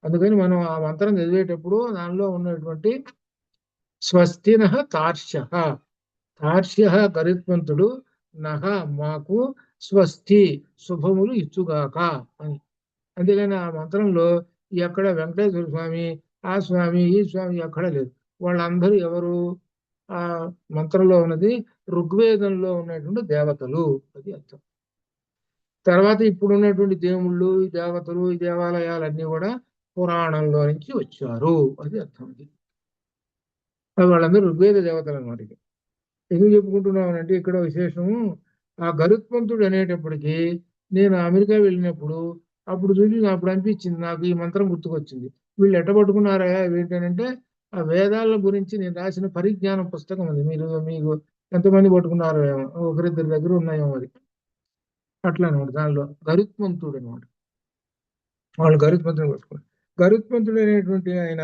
అందుకని మనం ఆ మంత్రం చదివేటప్పుడు దానిలో ఉన్నటువంటి స్వస్తిన తార్క్ష్య గరుత్మంతుడు నహ మాకు స్వస్తి శుభములు ఇచ్చుగాక అని. అందుకని ఆ మంత్రంలో ఎక్కడ వెంకటేశ్వర స్వామి, ఆ స్వామి, ఈ స్వామి ఎక్కడ లేదు. వాళ్ళందరూ ఎవరు, ఆ మంత్రంలో ఉన్నది ఋగ్వేదంలో ఉన్నటువంటి దేవతలు, అది అర్థం. తర్వాత ఇప్పుడు ఉన్నటువంటి దేవుళ్ళు, ఈ దేవతలు, ఈ దేవాలయాలన్నీ కూడా పురాణంలో నుంచి వచ్చారు, అది అర్థం. వాళ్ళందరూ ఋగ్వేద దేవతలు అన్నమాట. ఎందుకు చెప్పుకుంటున్నామనంటే ఇక్కడ విశేషము, ఆ గరుత్మంతుడు అనేటప్పటికీ నేను అమెరికా వెళ్ళినప్పుడు అప్పుడు చూసి అప్పుడు అనిపించింది, నాకు ఈ మంత్రం గుర్తుకొచ్చింది. వీళ్ళు ఎట్ట పట్టుకున్నారా ఏంటంటే, ఆ వేదాల గురించి నేను రాసిన పరిజ్ఞానం పుస్తకం ఉంది, మీకు ఎంతమంది పట్టుకున్నారో ఏమో, ఒకరిద్దరి దగ్గర ఉన్నాయేమో అది. అట్లా అనమాట. దానిలో గరుత్మంతుడు అనమాట, వాళ్ళు గరుత్మంతుడు పట్టుకున్నారు. గరుత్మంతుడు అనేటువంటి ఆయన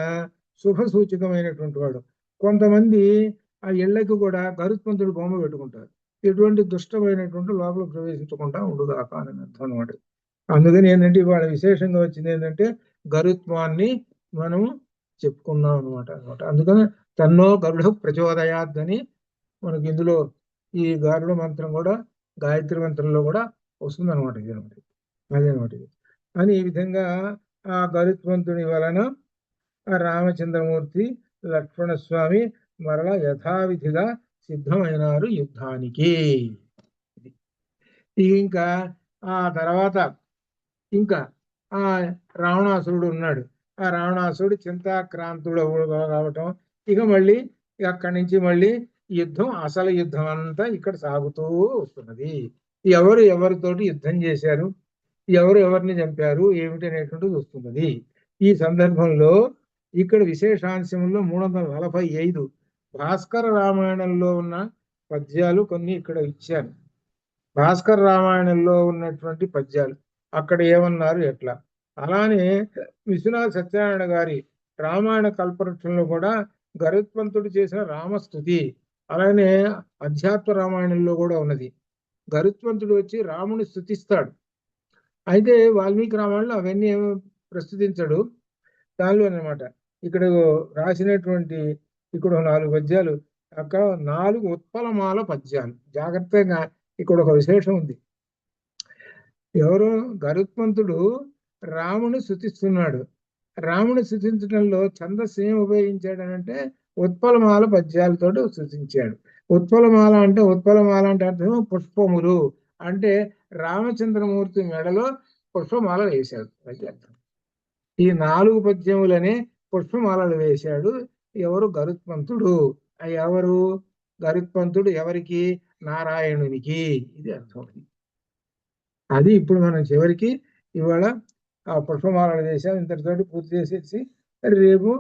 శుభ సూచకమైనటువంటి వాడు. కొంతమంది ఆ ఇళ్లకు కూడా గరుత్మంతుడు బొమ్మ పెట్టుకుంటారు, ఎటువంటి దుష్టమైనటువంటి లోపల ప్రవేశించకుండా ఉండుగాక అని అర్థం అనమాట. అందుకని ఏంటంటే ఇవాళ విశేషంగా వచ్చింది ఏంటంటే గరుత్వాన్ని మనం చెప్పుకున్నాం అనమాట. అందుకని తన్నో గరుడ ప్రచోదయాద్దని మనకి ఇందులో ఈ గరుడ మంత్రం కూడా గాయత్రి మంత్రంలో కూడా వస్తుంది అనమాట. ఇది అనమాట, అదేనమాట ఇది. అని ఈ విధంగా ఆ గరుత్మంతుని వలన రామచంద్రమూర్తి, లక్ష్మణస్వామి మరలా యథావిధిగా సిద్ధమైనారు యుద్ధానికి. ఇంకా ఆ తర్వాత ఇంకా ఆ రావణాసురుడు ఉన్నాడు. ఆ రావణాసురుడు చింతాక్రాంతుడు కావటం, ఇక మళ్ళీ అక్కడి నుంచి మళ్ళీ యుద్ధం, అసలు యుద్ధం అంతా ఇక్కడ సాగుతూ వస్తున్నది. ఎవరు ఎవరితోటి యుద్ధం చేశారు, ఎవరు ఎవరిని చంపారు ఏమిటి అనేటువంటిది వస్తున్నది. ఈ సందర్భంలో ఇక్కడ విశేషాంశంలో 345 భాస్కర రామాయణంలో ఉన్న పద్యాలు కొన్ని ఇక్కడ ఇచ్చారు. భాస్కర రామాయణంలో ఉన్నటువంటి పద్యాలు అక్కడ ఏమన్నారు ఎట్లా. అలానే విశ్వనాథ సత్యనారాయణ గారి రామాయణ కల్పవృక్షంలో కూడా గరుత్మంతుడు చేసిన రామస్తుతి, అలానే అధ్యాత్మ రామాయణంలో కూడా ఉన్నది. గరుత్మంతుడు వచ్చి రాముని స్తుతిస్తాడు. అయితే వాల్మీకి రామాయణంలో అవన్నీ ఏమో ప్రస్తుతించడు. దానిలో అనమాట ఇక్కడ రాసినటువంటి ఇక్కడ 4 పద్యాలు, అక్కడ 4 ఉత్పలమాల పద్యాలు. జాగ్రత్తగా ఇక్కడ ఒక విశేషం ఉంది. ఎవరు, గరుత్మంతుడు రాముని స్తుతిస్తున్నాడు. రాముని స్తుతించడంలో ఛందస్సు ఏం ఉపయోగించాడనంటే ఉత్పలమాల పద్యాలతో స్తుతించాడు. ఉత్పలమాల అంటే అర్థం పుష్పములు, అంటే రామచంద్రమూర్తి మెడలో పుష్పమాలలు వేశాడు అది అర్థం. ఈ 4 పద్యములనే పుష్పమాలలు వేశాడు ఎవరు, గరుత్మంతుడు. ఎవరు గరుత్మంతుడు, ఎవరికి, నారాయణునికి, ఇది అర్థం. అది ఇప్పుడు మనం చివరికి ఇవాళ ఆ పుష్పమాలలు వేసాం. ఇంతటితోటి పూర్తి చేసేసి రేపు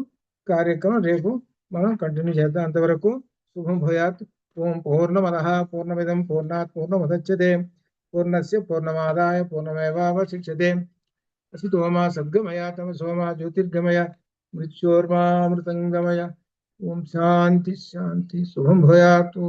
కార్యక్రమం రేపు మనం కంటిన్యూ చేద్దాం. అంతవరకు శుభం భూయాత్. ఓం పూర్ణమదః పూర్ణమిదం పూర్ణాత్ పూర్ణముదచ్యతే పూర్ణస్య పూర్ణమాదాయ పూర్ణమేవావశిష్యతే. అసితో మా సద్గమయ తమసో మా జ్యోతిర్గమయ మృత్యోర్మా మృతంగమయ. ఓం శాంతి శాంతి. శుభం భూయాత్.